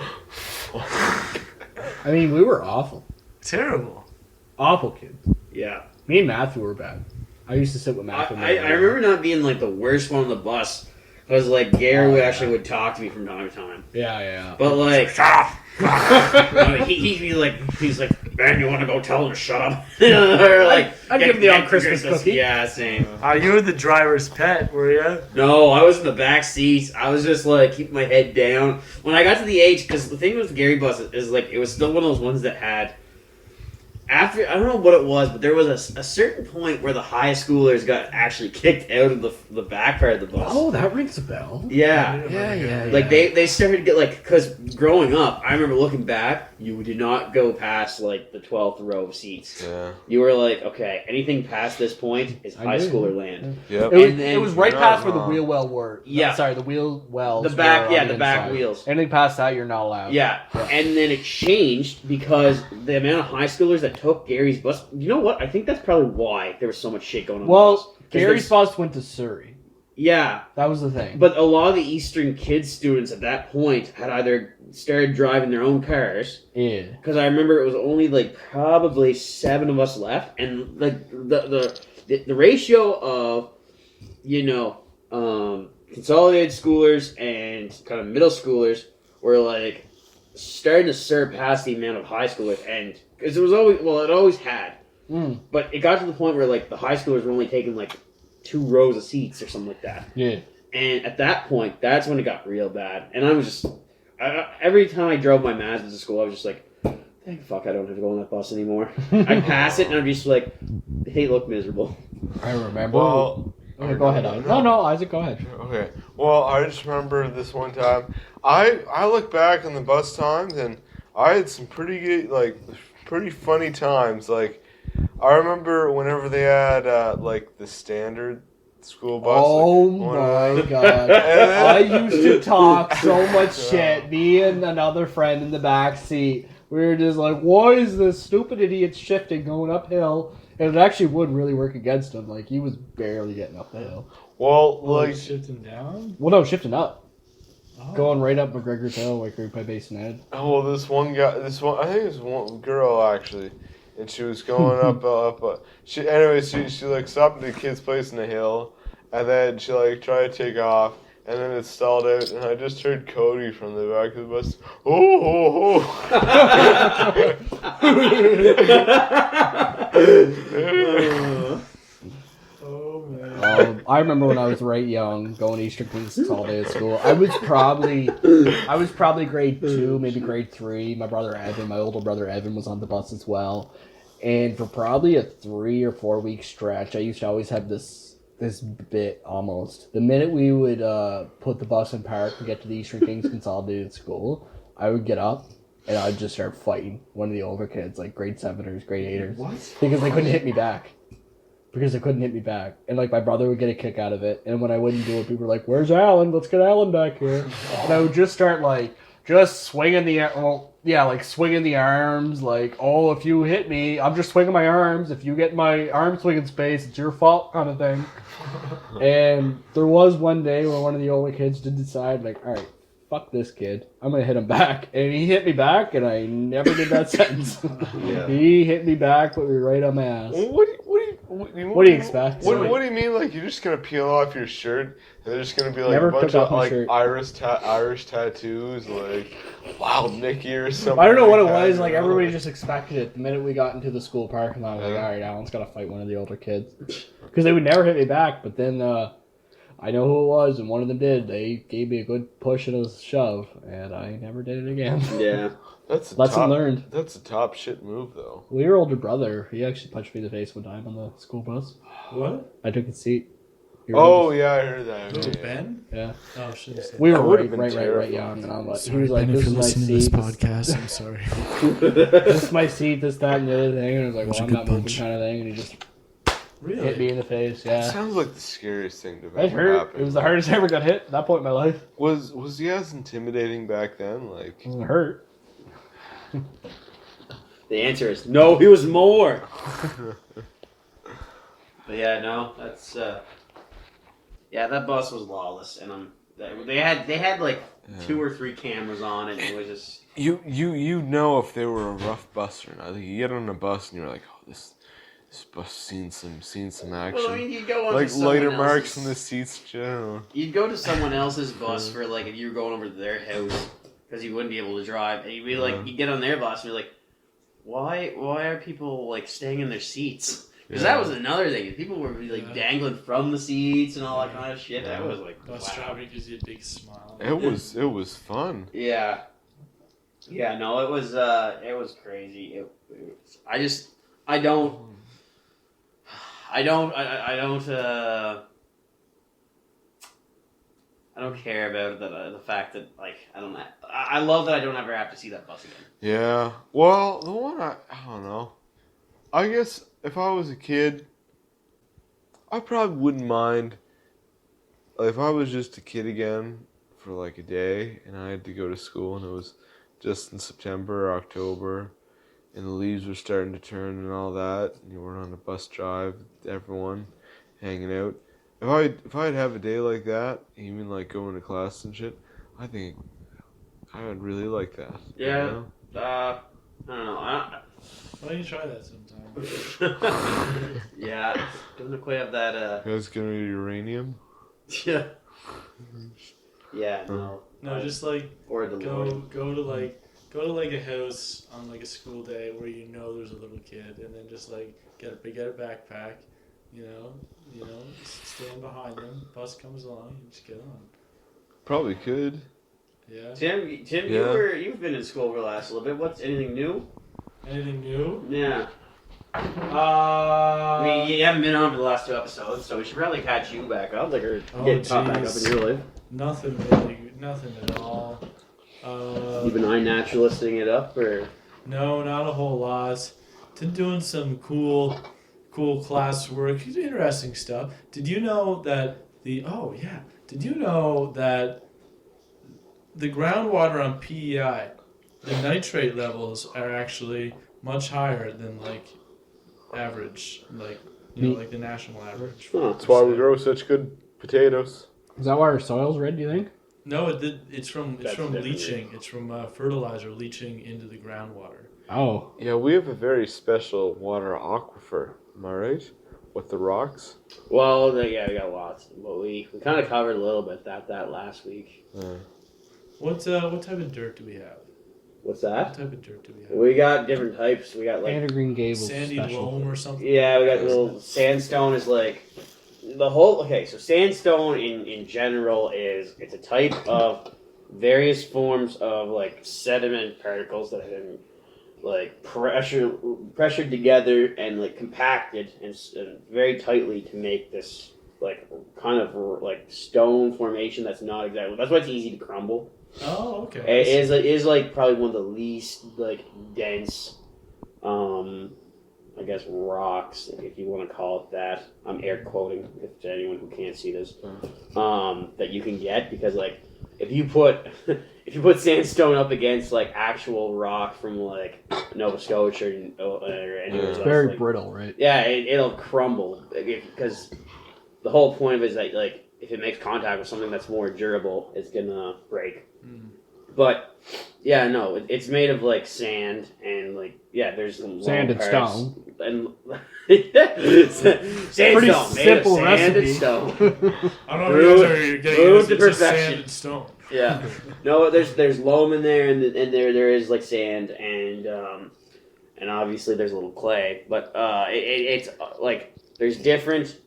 I mean, we were awful. Terrible. Awful kids. Yeah, Me and Matthew were bad. I used to sit with I, Matthew. I remember not being like the worst one on the bus because like Gary would talk to me from time to time, Yeah. but like. He's like, man, you want to go tell him to shut up? Or like, I'd give him the on Christmas cookie. Yeah, same. You were the driver's pet, were you? No, I was in the back seat. I was just like keeping my head down. When I got to the age, because the thing with the Gary bus is like it was still one of those ones that had. After I don't know what it was, but there was a certain point where the high schoolers got actually kicked out of the back part of the bus. Oh, that rings a bell. Yeah. Yeah. Like they started to get like because growing up, I remember looking back, you did not go past like the 12th row of seats. yeah, You were like, okay, anything past this point is I high knew. schooler land. yep. It And then- was right You're past not where the wrong. wheel well were. Yeah. Sorry, the wheel wells. The back, were yeah, on the back inside. wheels. Anything past that, you're not allowed. Yeah, and then it changed because the amount of high schoolers that took Gary's bus. You know what? I think that's probably why there was so much shit going on. Well, on the bus. 'Cause Gary's there's- bus went to Surrey. Yeah, That was the thing. but a lot of the Eastern kids students at that point had either started driving their own cars. Yeah. Because I remember it was only like probably 7 of us left, and like the ratio of consolidated schoolers and kind of middle schoolers were like starting to surpass the amount of high schoolers, and because it always had, but it got to the point where like the high schoolers were only taking like 2 rows of seats or something like that. Yeah. And at that point, that's when it got real bad. And I was just every time I drove my Mazda to school, I was just like, thank fuck I don't have to go on that bus anymore. I'd pass it and I'd just like, they look miserable. I remember. Well, okay, go ahead. No, Isaac, go ahead. Okay. Well, I just remember this one time. I look back on the bus times, and I had some pretty good, like, pretty funny times. Like, I remember whenever they had like the standard school bus. Oh like, my god! I used to talk so much shit. Me and another friend in the back seat. We were just like, "Why is this stupid idiot shifting going uphill?" And it actually would really work against him. Like he was barely getting up the hill. Well, like shifting down. Well, no, shifting up. Oh. Going right up McGregor's Hill, like right by Basin Head. oh, well, this one guy, I think it was one girl actually, and she was going up. She like stopped at the kid's place in the hill, and then she like tried to take off, and then it stalled out, and I just heard Cody from the back of the bus. Oh. Oh man. I remember when I was right young, going to Eastern Queens Consolidated School. I was probably grade 2, maybe grade 3. My older brother Evan was on the bus as well. And for probably a 3 or 4 week stretch, I used to always have this bit almost. The minute we would put the bus in park and get to the Eastern Kings Consolidated School, I would get up and I'd just start fighting one of the older kids, like grade 7ers, grade 8ers. What? Because they couldn't hit me back. And like my brother would get a kick out of it. And when I wouldn't do it, people were like, "Where's Allan? Let's get Allan back here." And I would just start like swinging swinging the arms. Like, "Oh, if you hit me, I'm just swinging my arms. If you get my arm swinging space, it's your fault," kind of thing. And there was one day where one of the older kids did decide, like, "All right, fuck this kid. I'm going to hit him back." And he hit me back, and I never did that sentence. Yeah. He hit me back, put me right on my ass. What do you expect? What do you mean? Like you're just gonna peel off your shirt? And there's gonna be like Never a bunch took of off my like shirt. Irish tattoos, like Wild Mickey or something. I don't know what it like that, was. Like you know? everybody just expected it. The minute we got into the school parking lot, I was like, "All right, Allan's gotta fight one of the older kids," because they would never hit me back. But then I know who it was, and one of them did. They gave me a good push and a shove, and I never did it again. Yeah. That's a Lesson top, learned. That's a top shit move, though. Well, your older brother, he actually punched me in the face one time on the school bus. What? I took his seat. Oh yeah, I heard that. Little Yeah. Ben? Yeah. Oh, shit. We were That would've right been young, terrifying. and I'm like, he Sorry, was like, Ben, "This if is you're my listening to this seat. podcast, I'm sorry. This is my seat, this, that, and the other thing." And I was like, Was a "Well, I'm good not moving," punch. kind of thing, and he just Really? hit me in the face. That Yeah. sounds like the scariest thing to It ever hurt. happen. It was the hardest I ever got hit at that point in my life. Was he as intimidating back then? Like, It wasn't hurt. The answer is no. He was more. But yeah, no, that's yeah. That bus was lawless, and they had like 2 or 3 cameras on it, and it was just you know if they were a rough bus or not. Like, you get on a bus and you're like, "Oh, this bus seen some action." Well, I mean, you'd go on Like to someone lighter else's, marks on the seats, general. You'd go to someone else's bus for like if you were going over to their house because you wouldn't be able to drive, and you'd be like, you get on their bus and you're like, why are people like staying in their seats? Because that was another thing. People were like dangling from the seats and all that kind of shit. That was like Bus wow. driver gives you a big smile. It was fun. Yeah. Yeah. No, it was crazy. I don't care about the fact that like I love that I don't ever have to see that bus again. Yeah. Well, the one I don't know. I guess if I was a kid, I probably wouldn't mind. If I was just a kid again for like a day and I had to go to school and it was just in September or October and the leaves were starting to turn and all that, and you were on a bus drive with everyone hanging out. If I'd have a day like that, even like going to class and shit, I think I would really like that. Yeah. You know? I don't know. Why don't you try that sometime? Yeah. Doesn't quite have that. You guys gonna be uranium? Yeah. Yeah, no. No, just like Or the Lord. go to like a house on like a school day where you know there's a little kid, and then just like get a backpack, you know, stand behind them. Bus comes along, you just get on. Probably could. Yeah. Tim, Yeah. you've been in school for the last little bit. What's anything new? Anything new? Yeah. I mean, you haven't been on for the last 2 episodes, so we should probably catch you back up, like, or get caught back up in jeez. your life. Nothing really, nothing at all. You've been iNaturalisting it up, or? No, not a whole lot. Been doing some cool classwork, interesting stuff. Did you know that Did you know that the groundwater on PEI, the nitrate levels are actually much higher than like average, like like the national average. That's why we grow such good potatoes. Is that why our soil's red, do you think? No, it's from That's different. leaching. It's from fertilizer leaching into the groundwater. Oh. Yeah, we have a very special water aquifer. Am I right? With the rocks. Well, yeah, we got lots, but we kind of covered a little bit that last week. What type of dirt do we have? What's What that? type of dirt do we have? We got different types. We got like Anna Green Gables Sandy special. loam or something? yeah, we got little sandstone is like the whole. Okay, so sandstone in general it's a type of various forms of like sediment particles that have been like pressured together and like compacted and very tightly to make this like kind of like stone formation that's not exactly. That's why it's easy to crumble. Oh, okay. It is like probably one of the least like dense, I guess rocks, if you want to call it that. I'm air quoting if to anyone who can't see this, that you can get because like if you put sandstone up against like actual rock from like Nova Scotia or anywhere It's else, very like, brittle, right? yeah, it'll crumble because the whole point of it is that like if it makes contact with something that's more durable, it's gonna break. But yeah, no, it's made of like sand and like there's some Sand and parts stone. and Pretty sandstone made simple of sand recipe. and stone. I don't know what you guys are getting. Brewed to It's just sand perfection. and stone. Yeah, no, there's loam in there and there is like sand and obviously there's a little clay, but it's like there's different.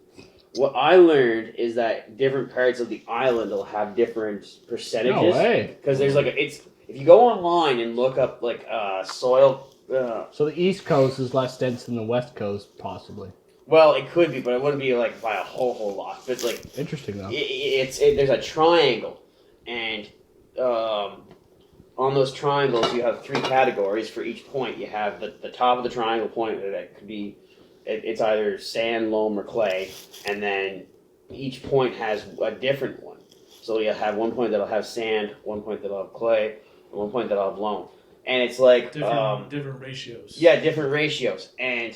What I learned is that different parts of the island will have different percentages. No way. Because there's like if you go online and look up like soil. So the East Coast is less dense than the West Coast, possibly. Well, it could be, but it wouldn't be like by a whole lot. But it's like Interesting though. there's a triangle, and on those triangles you have 3 categories for each point. You have the top of the triangle point that could be. It's either sand, loam, or clay, and then each point has a different one. So you'll have one point that'll have sand, one point that'll have clay, and one point that'll have loam. And it's like Different ratios. Yeah, different ratios, and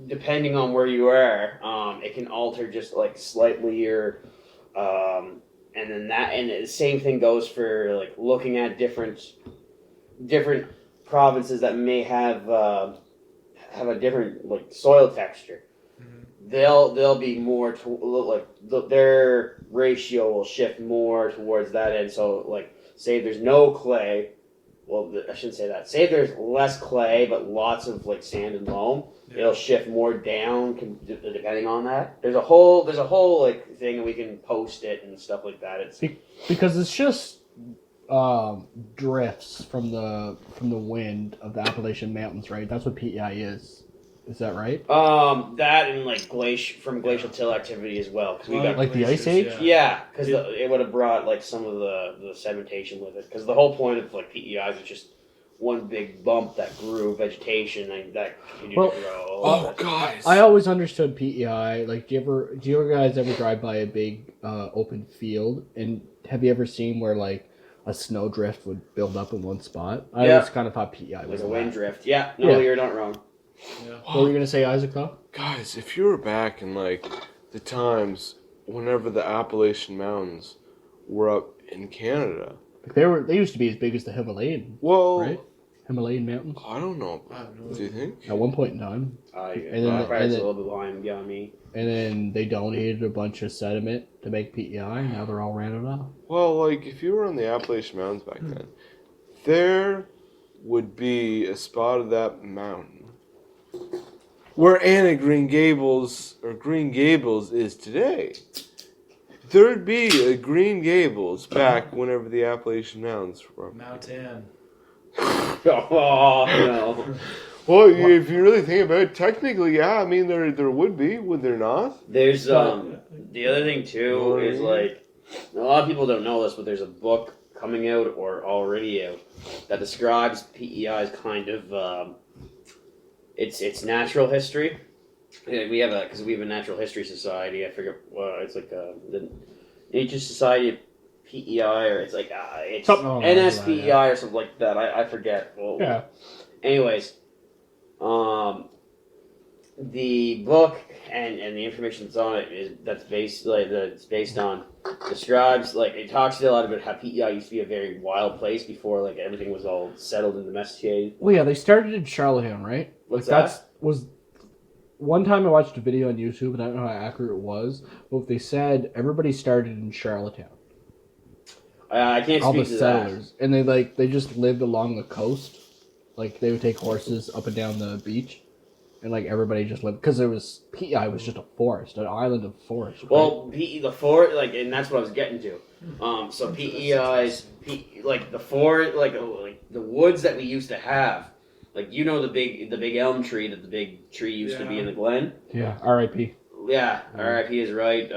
depending on where you are, it can alter just like slightly, or and then the same thing goes for like looking at different provinces that may have a different like soil texture. Mm-hmm. They'll be more their ratio will shift more towards that end. So like say there's no clay, well I shouldn't say that. Say there's less clay but lots of like sand and loam, it'll shift more down depending on that. There's a whole like thing and we can post it and stuff like that. It's Because it's just drifts from the wind of the Appalachian Mountains, right? That's what PEI is. Is that right? that and like glacial till activity as well because we got like the Ice Age. yeah because it would have brought like some of the sedimentation with it because the whole point of like PEIs is just one big bump that grew vegetation and that continued to grow. Oh, guys! I always understood PEI. Like, do you guys ever drive by a big open field, and have you ever seen where like a snowdrift would build up in one spot? I always kind of thought PEI was like a wind that. drift. Yeah, no, Yeah. you're not wrong. Yeah. What were you gonna say, Isaac? Though, Guys, if you were back in like the times whenever the Appalachian Mountains were up in Canada, they used to be as big as the Himalayan. well, Right? Himalayan mountains? I don't know. I have no Do you idea. think? At one point in time. And then- then and a then- little bit behind me. And then they donated a bunch of sediment to make PEI, and now they're all ran it off. Well, like if you were on the Appalachian Mountains back then, there would be a spot of that mountain where Green Gables is today. There'd be a Green Gables back whenever the Appalachian Mountains were. Mountain. Oh no! Well, if you really think about it, technically, yeah. I mean, there would be, would there not? There's the other thing too is like a lot of people don't know this, but there's a book coming out or already out that describes PEI's kind of it's natural history. Yeah, we have a natural history society. I forget. It's like the Nature Society of PEI, or it's like it's Something along those lines, NSPEI yeah. or something like that. I forget. Well, Yeah. anyways, the book and the information that's on it that's based on describes like it talks a lot about how PEI used to be a very wild place before like everything was all settled and domesticated. Well, yeah, they started in Charlottetown, right? What's like, that? Was one time I watched a video on YouTube, and I don't know how accurate it was, but they said everybody started in Charlottetown. I can't All the speak to that. settlers, and they just lived along the coast. Like they would take horses up and down the beach, and like everybody just lived because PEI was just a forest, an island of forest. Right? Well, the forest, like, and that's what I was getting to. So PEI's, like the forest, like the woods that we used to have, like the big elm tree that the big tree used to be in the glen. Yeah, R.I.P. Yeah, R.I.P. is right.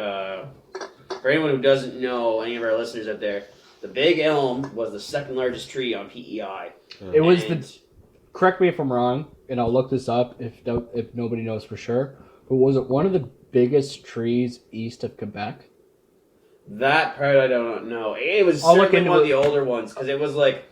For anyone who doesn't know, any of our listeners out there, the big elm was the second largest tree on PEI. It was And- correct me if I'm wrong, and I'll look this up if nobody knows for sure. But was it one of the biggest trees east of Quebec? That part I don't know. It was I'll look certainly into one of it. the older ones because it was like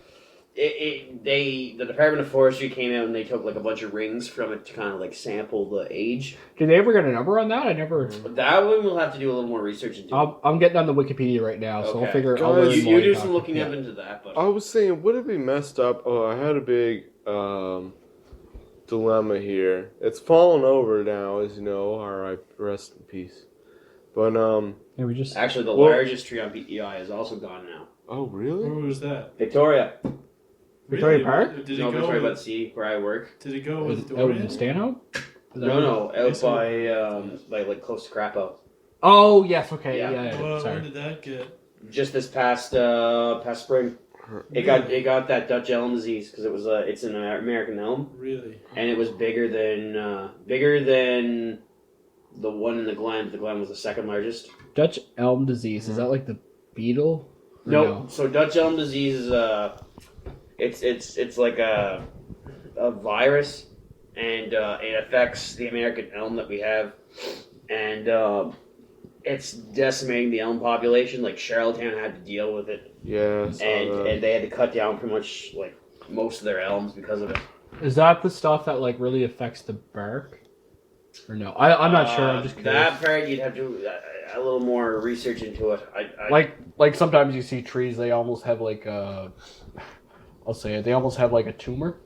the Department of Forestry came out and they took like a bunch of rings from it to kind of like sample the age. Did they ever get a number on that? I never. But that one we'll have to do a little more research into. I'm getting on the Wikipedia right now, so I'll Okay. figure. I'll Guys, learn you more do about some it. looking Yeah. up into that, but I was saying, would it be messed up? Oh, I had a big dilemma here. It's fallen over now, as you know. R.I. Rest in peace. But Yeah, we just. actually the Well- largest tree on PEI is also gone now. oh really? Where was that? Victoria. Victoria Really? Park? Did it No, go Victoria by the with, Sea, where I work. did it go Is with it out in Dorian? Stanhope? Is that No, right? out so- by like close to Crapo. Oh yes, okay, Yeah. yeah. Well, sorry. when did that get? Just this past spring. It got that Dutch elm disease because it's an American elm. Really? And it was bigger than the one in the Glen. The Glen was the second largest. Dutch elm disease, is that like the beetle? Or No, so Dutch elm disease is it's like a virus, and it affects the American elm that we have, and it's decimating the elm population. Like Charlottetown had to deal with it, Yeah. I saw that. and they had to cut down pretty much like most of their elms because of it. Is that the stuff that like really affects the bark? Or no? I'm not sure. I'm just curious. That part you'd have to do a little more research into it. I Like sometimes you see trees, they almost have like a. I'll say it. They almost have like a tumor.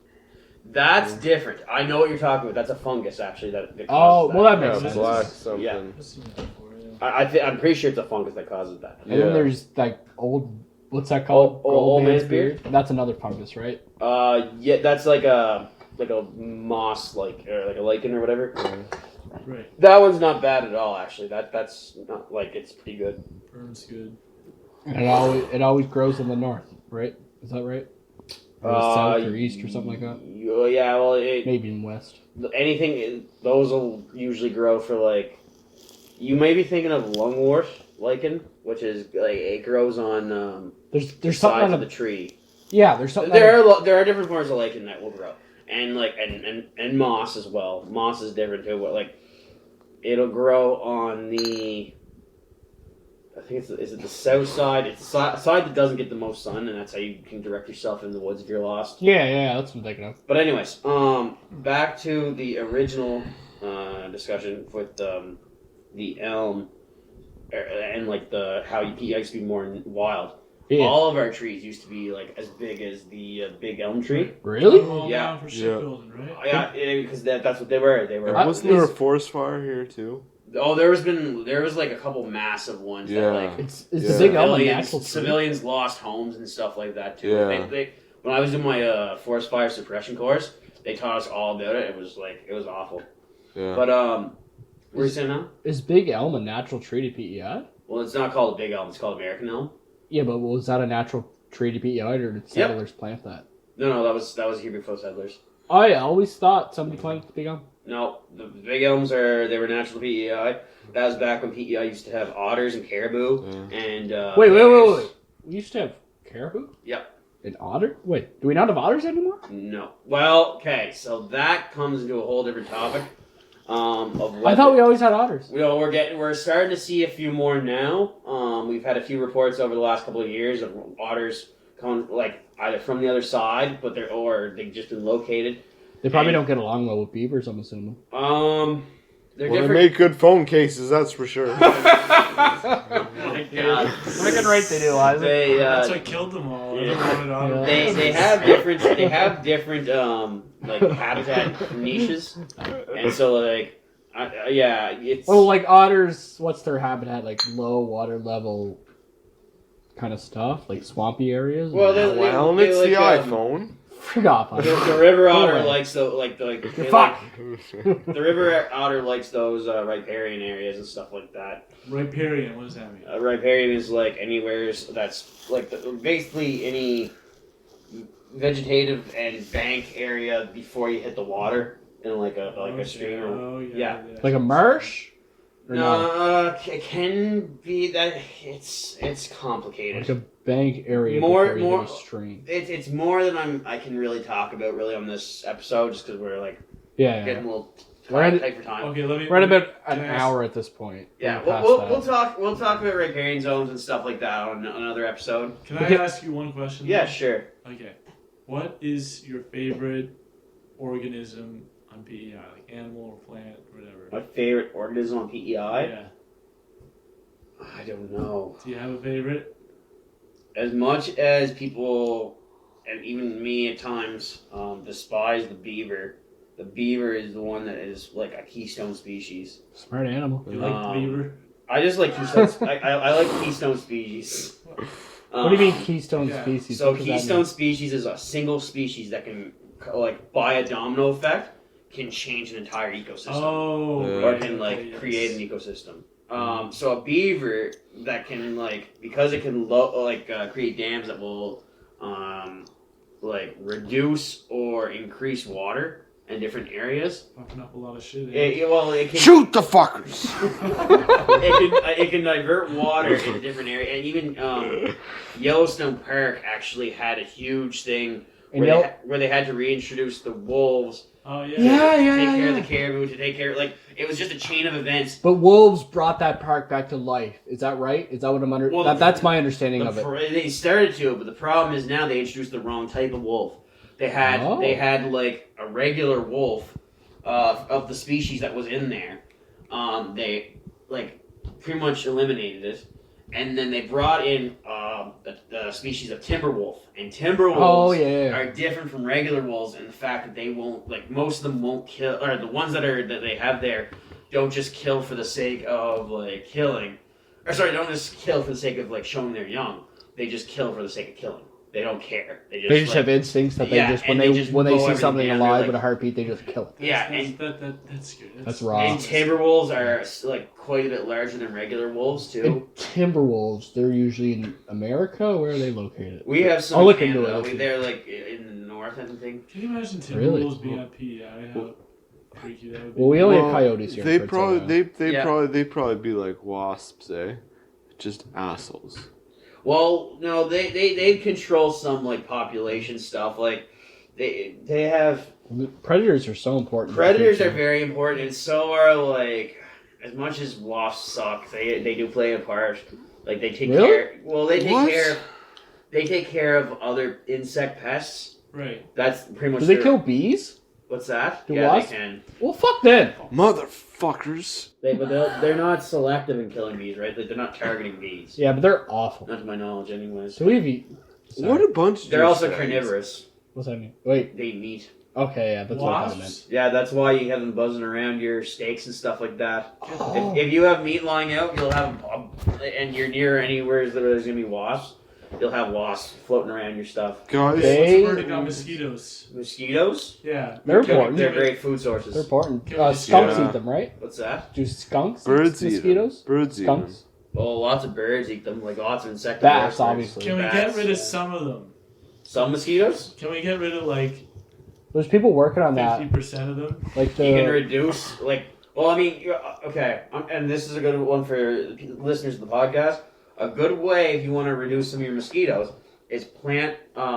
That's different. I know what you're talking about. That's a fungus, actually. That Oh, causes well, that Yeah, makes sense. black something. Yeah. I've seen that before, yeah. I'm pretty sure it's a fungus that causes that. And then there's like what's that called? Old man's beard? That's another fungus, right? Yeah, that's like a moss, or like a lichen or whatever. Right. That one's not bad at all, actually. That's not like it's pretty good. Burns good. And it always grows in the north, right? Is that right? Or south or east or something like that? Yeah, well, Maybe in west. those will usually grow for like. You may be thinking of lungwort lichen, which is like it grows on There's the something sides on of the the tree. yeah. There's something. There are different forms of lichen that will grow, and like and moss as well. Moss is different too. But like, it'll grow on the. I think is it the south side? It's the side that doesn't get the most sun, and that's how you can direct yourself in the woods if you're lost. yeah, that's what I'm thinking of. But anyways, back to the original discussion with the elm and like how you used to be more wild. Yeah. All of our trees used to be like as big as the big elm tree. Really? All Yeah. down for shipbuilding, right? Yeah, because that's what they were. They were. Wasn't there a forest fire here too? Oh, there was like a couple massive ones that like It's Yeah. the big elm a natural tree? civilians lost homes and stuff like that too. Yeah. They when I was doing my forest fire suppression course, they taught us all about it. It was awful. Yeah. But what were you saying now? Is big elm a natural tree to PEI? Well, it's not called a big elm. It's called American elm. Yeah, but was that a natural tree to PEI, or did settlers plant that? No, that was here before settlers. I always thought somebody planted the big elm. No, the big elms they were natural to PEI. That was back when PEI used to have otters and caribou and Wait. bears. We used to have caribou? Yep. An otter? Wait, do we not have otters anymore? No. Well, okay, so that comes into a whole different topic. Of what I thought we always had otters. we're starting to see a few more now. We've had a few reports over the last couple of years of otters coming like either from the other side, they've just been located. They probably don't get along well with beavers, I'm assuming. They're Well, they different. make good phone cases, that's for sure. Oh my God. Freaking right they do, Isaac. That's what killed them all. yeah. Everyone wanted otters. They have different like habitat niches, and so like it's Well, like otters, what's their habitat? Like low water level kind of stuff? Like swampy areas? Well, Well, they it's like, the iPhone. Frig off. the river otter away. likes the Fuck! the river otter likes those riparian areas and stuff like that. Riparian, what does that mean? Riparian is like anywhere that's like basically any vegetative and bank area before you hit the water in like a stream. Oh, Yeah. Like a marsh? Or No, it can be that it's complicated. Like a bank area More- before you more- hit a stream. It's more than I can really talk about really on this episode, just because we're like Yeah. getting a little We're at- tight for time. Okay, let me. We're at about an Can I ask- hour at this point. Yeah, We're past we'll that. talk about riparian zones and stuff like that on another episode. Can I ask you one question? Yeah, sure. Okay. What is your favorite organism on PEI? Like animal or plant or whatever? My favorite organism on PEI? Yeah. I don't know. Do you have a favorite? As much as people, and even me at times, despise the beaver is the one that is like a keystone species. Smart animal. You like the beaver? I just like keystone. I like keystone species. What do you mean keystone yeah. species? So What does that keystone mean? species is a single species that can, like, by a domino effect, can change an entire ecosystem. Oh. Or okay, can like yes. create an ecosystem. So a beaver that can like because it can create dams that will like reduce or increase water in different areas. Fucking up a lot of shit. It can Shoot the fuckers! it can divert water in different areas, and even Yellowstone Park actually had a huge thing And where they had to reintroduce the wolves. Oh yeah. To take care of the caribou, to take care like it was just a chain of events. But wolves brought that park back to life. Is that right? Is that what I'm under? Well, That's my understanding of it. They started to, but the problem is now they introduced the wrong type of wolf. They had like a regular wolf of the species that was in there. They like pretty much eliminated it, and then they brought in the species of timber wolf. And timber wolves are different from regular wolves in the fact that they won't like most of them won't kill, or the ones that they have there don't just kill for the sake of like killing. Or sorry, don't just kill for the sake of like showing they're young. They just kill for the sake of killing. They don't care. They just They have instincts that Yeah, they just and when they they just when they mow see everything something down. alive They're with a like- heartbeat, they just kill it. Yeah, and That's good. That's raw. and timber wolves are like quite a bit larger than regular wolves too. And timberwolves, they're usually in America. Where are they located? We have some I'll in look into Canada. it. They're like in the north, I think. Can you imagine Really? Timberwolves being on PEI? How freaky that would be. Well, we only have coyotes here. They in Prince Edward. they'd probably be like wasps, eh? Just assholes. Well, no, they control some like population stuff. Like they have Predators are so important. predators are very important, and so are like as much as wasps suck. They do play a part. Like they take Really? care. Well, they take What? care. They take care of other insect pests. Right. That's pretty much. Do they their- kill bees? What's that? Do yeah, wasps? they can. Well, fuck them. Motherfuckers. But they're not selective in killing bees, right? Like, they're not targeting bees. Yeah, but they're awful. Not to my knowledge, anyways. So we've eaten. What a bunch of They're also douchebags. carnivorous. What's that mean? Wait. They eat meat. Okay, yeah, that's what I meant. Wasps? Yeah, that's why you have them buzzing around your steaks and stuff like that. Oh. If you have meat lying out, you'll have, and you're near anywhere that there's gonna be wasps. You'll have wasps floating around your stuff. Guys, They- What's the verdict on mosquitoes? Mosquitoes? Yeah. They're They're important. great food sources. They're important. Can we Skunks Yeah. eat them, right? What's that? Do skunks birds eat eat mosquitoes? them. Birds eat them. Skunks? Well, lots of birds eat them, like lots of insectivorous. Bats, birds. obviously. Can we Bats, get rid of yeah. some of them? Some mosquitoes? Can we get rid of like There's people working on that. 50% of them? Like You can the reduce, like, well, I mean, okay, and this is a good one for listeners of the podcast. A good way, if you want to reduce some of your mosquitoes, is plant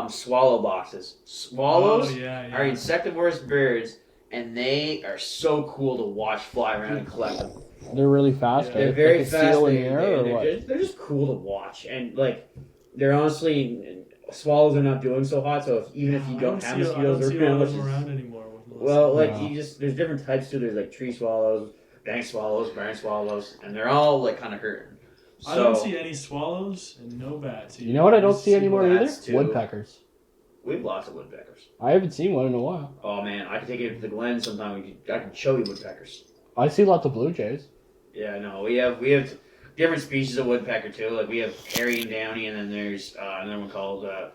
swallow boxes. Swallows Oh, yeah. are insectivorous birds, and they are so cool to watch fly around and collect them. they're really fast. Yeah. Right? They're very like a fast. seal in They, the air, or what? they're just cool to watch, and like, they're honestly, swallows are not doing so hot. So even if you don't have I mosquitoes don't see a lot around, of them around anymore. With most well, of like No. there's different types too. There's like tree swallows, bank swallows, barn swallows, and they're all like kind of hurting. So, I don't see any swallows and no bats. You know what I don't see anymore either? bats, too. Woodpeckers. we have lots of woodpeckers. I haven't seen one in a while. Oh man, I could take you to the glen sometime. I can show you woodpeckers. I see lots of blue jays. Yeah, no, we have different species of woodpecker too. Like we have hairy and downy, and then there's another one called a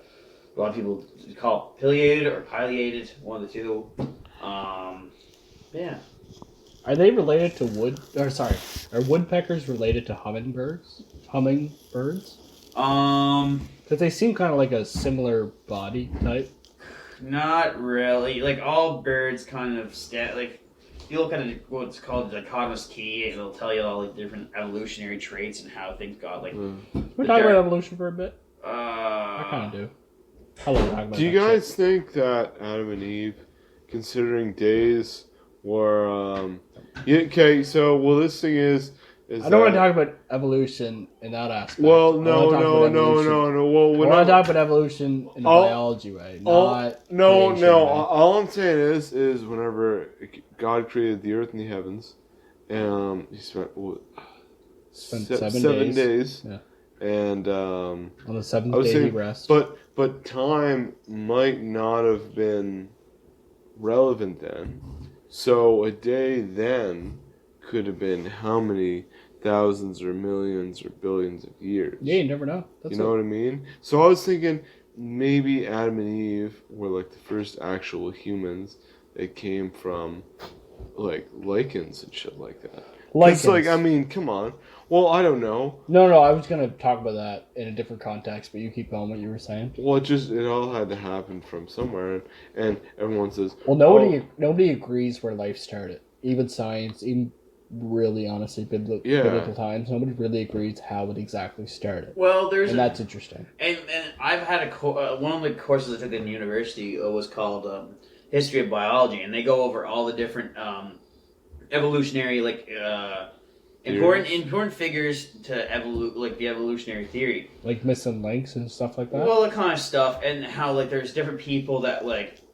lot of people call it pileated or pileated, one of the two. Yeah. Are they related to are woodpeckers related to hummingbirds? Because they seem kind of like a similar body type. Not really. Like all birds, kind of like you look at what's called the dichotomous key, and it'll tell you all the different evolutionary traits and how things got like. Can we The talk about dark- evolution for a bit? I kind of do. I love talking about Do you that guys think that Adam and Eve, considering days, were yeah, okay? So this thing is shit. I don't want to talk about evolution in that aspect. Well, I no. wanna talk about evolution. Well, I we're want to not. talk about evolution in a All- biology way, all- not No. creation way. All I'm saying is whenever God created the earth and the heavens, He spent Spent 7 days. Yeah. And On the seventh I was day he saying, rests. but time might not have been relevant then. So a day then could have been how many thousands or millions or billions of years. Yeah, you never know. That's You know what I mean? So I was thinking maybe Adam and Eve were like the first actual humans that came from like lichens and shit like that. Lichens. It's like, I mean, come on. Well, I don't know. No, I was gonna talk about that in a different context, but you keep going what you were saying. Well, it all had to happen from somewhere, and everyone says, Well, nobody agrees where life started. Even science, even really honestly biblical times, nobody really agrees how it exactly started. Well, there's And that's interesting. And I've had one of the courses I took in university was called History of Biology, and they go over all the different evolutionary important figures to the evolutionary theory. Like missing links and stuff like that. Well, that kind of stuff, and how there's different people that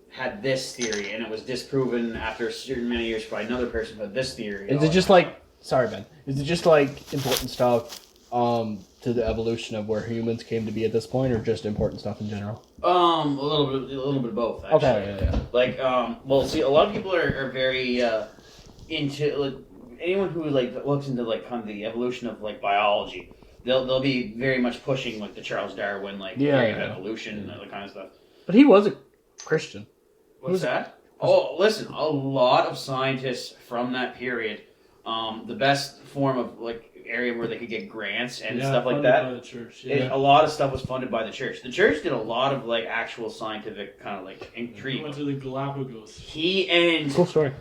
had this theory, and it was disproven after a certain many years by another person who had this theory. Is it just like sorry, Ben? Is it just like important stuff to the evolution of where humans came to be at this point, or just important stuff in general? a little bit of both. Actually. Okay, yeah. Well, see, a lot of people are very into anyone who looks into kind of the evolution of biology. They'll be very much pushing the Charles Darwin theory of evolution and that kind of stuff. But he was a Christian. What's that? Oh, listen, a lot of scientists from that period, the best form of area where they could get grants and stuff like funded that. by the church. A lot of stuff was funded by the church. The church did a lot of actual scientific kind of He intrigue. went to the Galapagos. He and Cool story.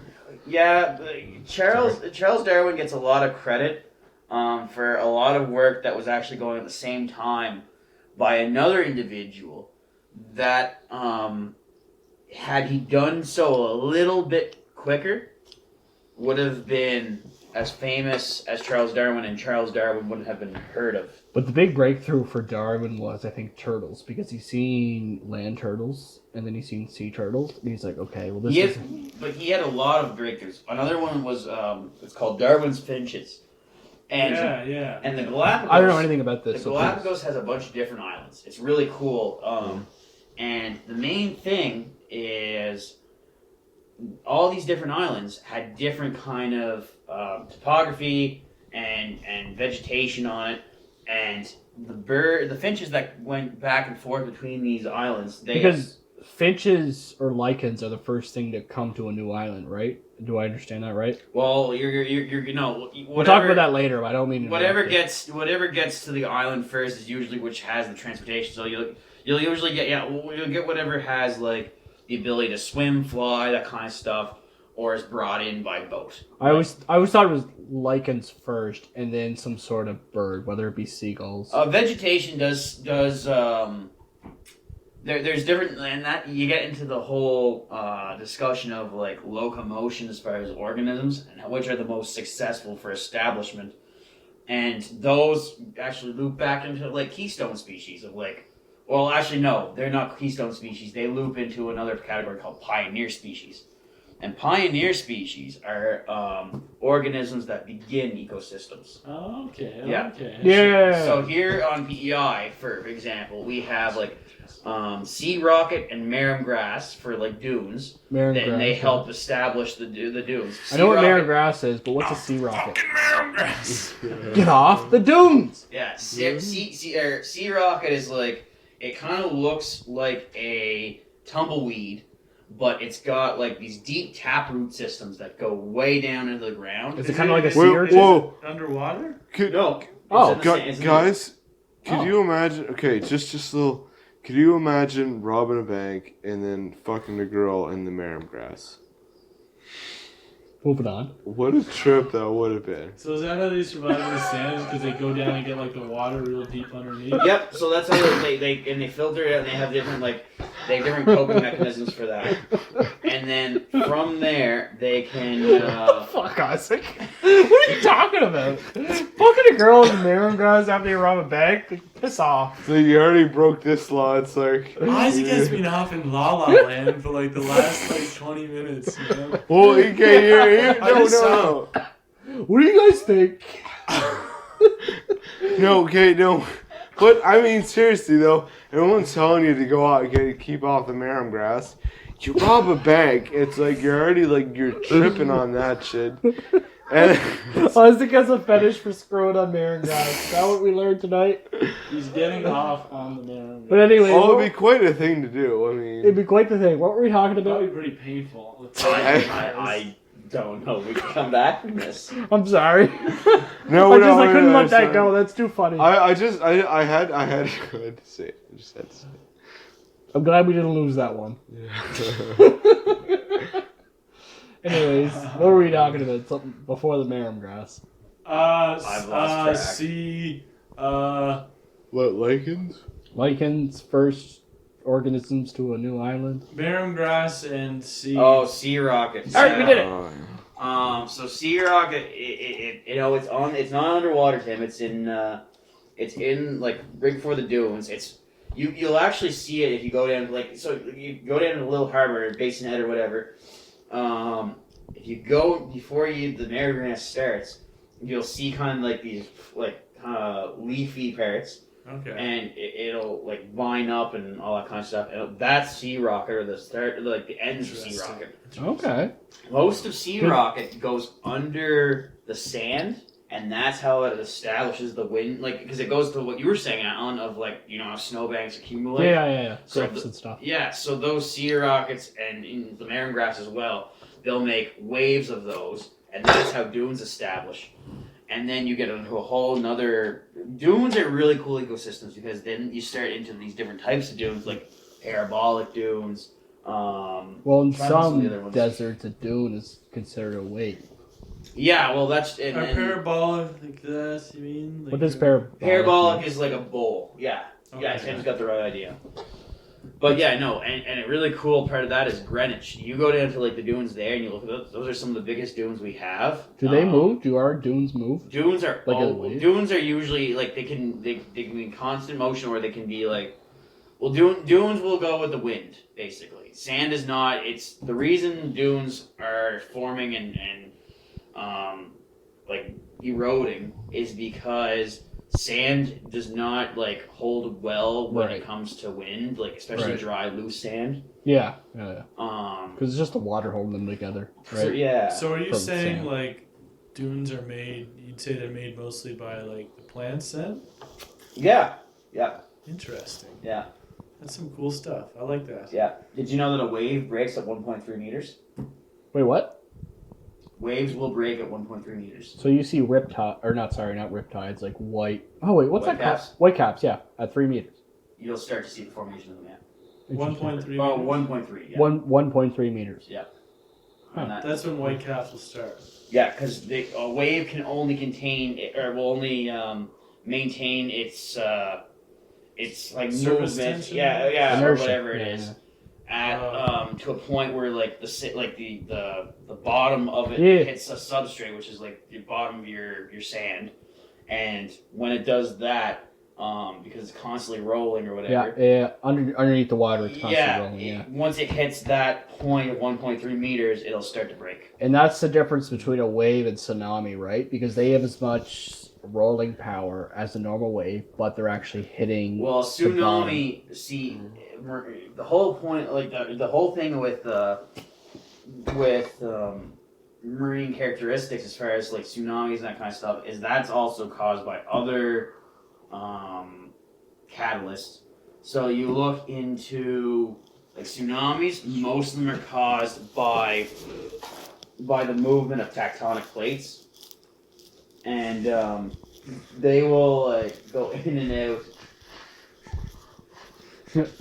yeah, Charles Darwin gets a lot of credit for a lot of work that was actually going at the same time by another individual that had he done so a little bit quicker would have been as famous as Charles Darwin, and Charles Darwin wouldn't have been heard of But the big breakthrough for Darwin was, I think, turtles, because he's seen land turtles and then he's seen sea turtles, and he's like, okay, well this is. But he had a lot of breakthroughs. Another one was it's called Darwin's finches, and and the Galapagos. I don't know anything about this. The Galapagos has a bunch of different islands. It's really cool. And the main thing is all these different islands had different kind of topography and vegetation on it. And the finches that went back and forth between these islands, because finches or lichens are the first thing to come to a new island, right? Do I understand that right? Well, you're you know, whatever, we'll talk about that later. But I don't mean whatever gets to the island first is usually which has the transportation. So you'll usually get you'll get whatever has like the ability to swim, fly, that kind of stuff, or is brought in by boat. I always thought it was lichens first, and then some sort of bird, whether it be seagulls. Vegetation does there's different, and that you get into the whole discussion of like locomotion as far as organisms and which are the most successful for establishment, and those actually loop back into like keystone species of like. Well, actually, no, they're not keystone species. They loop into another category called pioneer species. And pioneer species are organisms that begin ecosystems. Oh, okay. Yeah. Okay. Yeah. So here on PEI, for example, we have like sea rocket and marram grass for like dunes. Marram and grass, they help establish the dunes. I know what marram grass is, but what's a sea rocket? Marram grass. Get off the dunes! Yeah, sea rocket is like, it kind of looks like a tumbleweed, but it's got like these deep taproot systems that go way down into the ground. Is it kind of like a sea urchin? Whoa! Underwater? No. Guys, could you imagine? Okay, just a little. Could you imagine robbing a bank and then fucking a girl in the marram grass? Moving on. What a trip that would have been. So is that how they survive in the sand? Because they go down and get like the water real deep underneath? Yep. So that's how they filter it, and they have different coping mechanisms for that. And then from there they can. Fuck, Isaac. What are you talking about? Fucking a girl in the marram grass after you rob a bank? Like, piss off. So you already broke this law. It's like. Isaac has been off in La La Land for like the last like 20 minutes. You know? Well, okay, no. What do you guys think? No. But I mean, seriously though, everyone's telling you to go out and keep off the marram grass. You rob a bank, it's like you're already like you're tripping on that shit. And Isaac has a fetish for screwing on marram grass. Is that what we learned tonight? He's getting off on the marram. But anyway, it'd be quite a thing to do. I mean, it'd be quite the thing. What were we talking about? Probably pretty painful. I don't know. We can come back from this. I'm sorry. No, I couldn't let that go. That's too funny. I had to say it. I just had to say it. I'm glad we didn't lose that one. Yeah. Anyways, what were we talking about? Something before the marram grass. I've lost track. See, What, lichens? Lichens, first organisms to a new island. marram grass and sea. Oh, sea rocket. All right, we did it. So sea rocket, it's not underwater, Tim. It's in like right before the dunes. You'll actually see it if you go down you go down to the little harbor or Basin Head or whatever. If you go before the marram grass starts, you'll see kind of like these leafy parts. Okay. And it'll like vine up and all that kind of stuff. And that's sea rocket, or the start, like the ends of sea rocket. Okay. Most of sea rocket goes under the sand, and that's how it establishes the wind. Like, because it goes to what you were saying, Allan, of like how snowbanks accumulate. Yeah. So Drifts and stuff. Yeah, so those sea rockets and in the marram grass as well, they'll make waves of those, and that's how dunes establish. And then you get into a whole nother. Dunes are really cool ecosystems because then you start into these different types of dunes, like parabolic dunes. Well, in some deserts, a dune is considered a wave. Yeah, well, that's. Parabolic like that, you mean? Like what does parabolic? Parabolic is like a bowl. Yeah. Okay. Yeah, Tim's got the right idea. But yeah, no, and a really cool part of that is Greenwich. You go down to like the dunes there, and you look at those are some of the biggest dunes we have. Do they move? Do our dunes move? Dunes are Like a wave? dunes are usually like they can be in constant motion, or they can be like, well, dunes will go with the wind basically. Sand is not. It's the reason dunes are forming and like eroding is because sand does not like hold well when it comes to wind, like especially dry loose sand. Yeah. Because it's just the water holding them together, right? So, yeah. So are you From saying sand. like dunes are made? You'd say they're made mostly by like the plants then? Yeah. Interesting. Yeah. That's some cool stuff. I like that. Yeah. Did you know that a wave breaks at 1.3 meters? Wait, what? Waves will break at 1.3 meters. So you see riptide, or not riptides, like white. Oh wait, what's White that caps? called? White caps, yeah, at 3 meters. You'll start to see the formation of them. Yeah. 1.3. Oh, 1.3. Yeah. 1.3 meters. Yeah. Huh. And that- That's when white caps will start. Yeah, because a wave can only contain or will only maintain its like Surface movement. tension? Yeah, or Inertia. whatever it Yeah, is. yeah. At to a point where like the bottom of it Yeah. hits a substrate, which is like the bottom of your sand, and when it does that, because it's constantly rolling or whatever. Yeah. Underneath the water, it's constantly rolling. Yeah. Once it hits that point of 1.3 meters, it'll start to break. And that's the difference between a wave and tsunami, right? Because they have as much rolling power as a normal wave, but they're actually hitting. Well, the bottom. tsunami. See, the whole point, like the whole thing with marine characteristics, as far as like tsunamis and that kind of stuff, is that's also caused by other catalysts. So you look into like tsunamis, most of them are caused by the movement of tectonic plates, and they will like go in and out.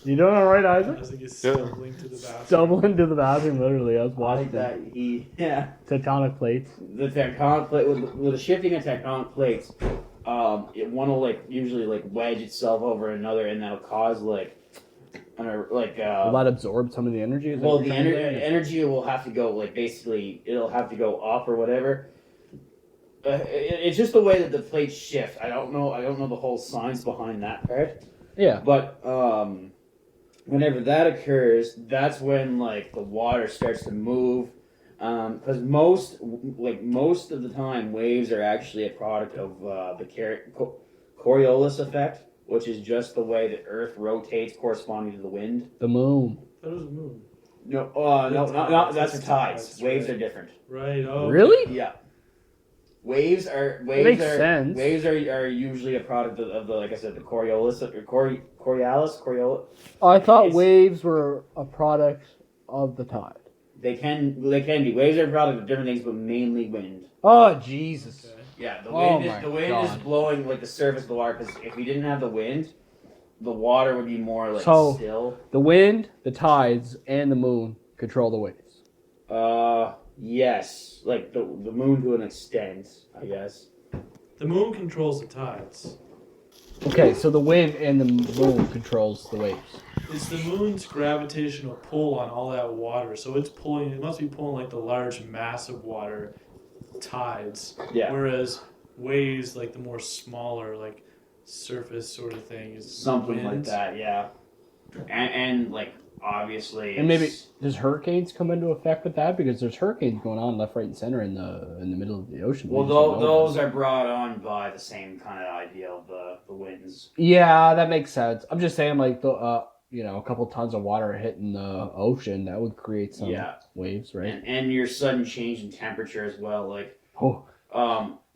You doing all right, Isaac? As it gets stumbling to the bathroom. Stumbling to the bathroom, literally. I was watching Like that, tectonic plates. the tectonic plate with the shifting of tectonic plates, one will like usually like wedge itself over another, and that'll cause like Will that absorb some of the energy? Is that well, what the you're trying to say? energy will have to go like basically it'll have to go up or whatever. It's just the way that the plates shift. I don't know the whole science behind that part. Yeah. But whenever that occurs, that's when like the water starts to move. Because most of the time, waves are actually a product of the Coriolis effect, which is just the way the Earth rotates corresponding to the wind. The moon. That was a moon. No, not that's the tides. Waves are different. Right. Oh. Really? Yeah. Waves makes sense. Waves are usually a product of the like I said the Coriolis or Coriolis. I thought It's- waves were a product of the tide. They can be. Waves are a product of different things, but mainly wind. Oh, Jesus. Okay. Yeah, the Oh wind my the wind is God. blowing like the surface of the water. Because if we didn't have the wind, the water would be more like So- still. The wind, the tides, and the moon control the waves. Yes, like the moon to an extent, I guess. The moon controls the tides. Okay, so the wind and the moon controls the waves. It's the moon's gravitational pull on all that water. So it's pulling. It must be pulling like the large mass of water, tides. Yeah. Whereas waves, like the more smaller, like surface sort of thing, is Something like wind. that, yeah. And like obviously, And maybe it's- does hurricanes come into effect with that? Because there's hurricanes going on left, right, and center in the middle of the ocean. well, We just don't know those about. are brought on by the same kind of idea of the winds. Yeah, that makes sense. I'm just saying, like the a couple tons of water hitting the ocean that would create some Yeah. waves, right? And your sudden change in temperature as well, like Oh,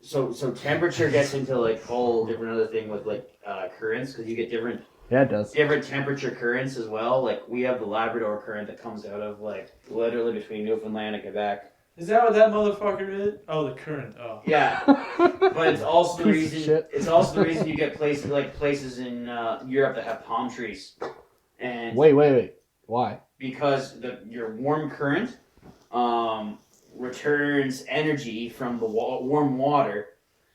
so temperature gets into like whole different other thing with like currents because you get different yeah, it does. temperature currents as well. Like we have the Labrador current that comes out of like literally between Newfoundland and Quebec. Is that what that motherfucker is? Oh, the current. Oh. Yeah, but it's also the Piece of reason. shit. It's also the reason you get places in Europe that have palm trees, and Wait. Why? because your warm current returns energy from the warm water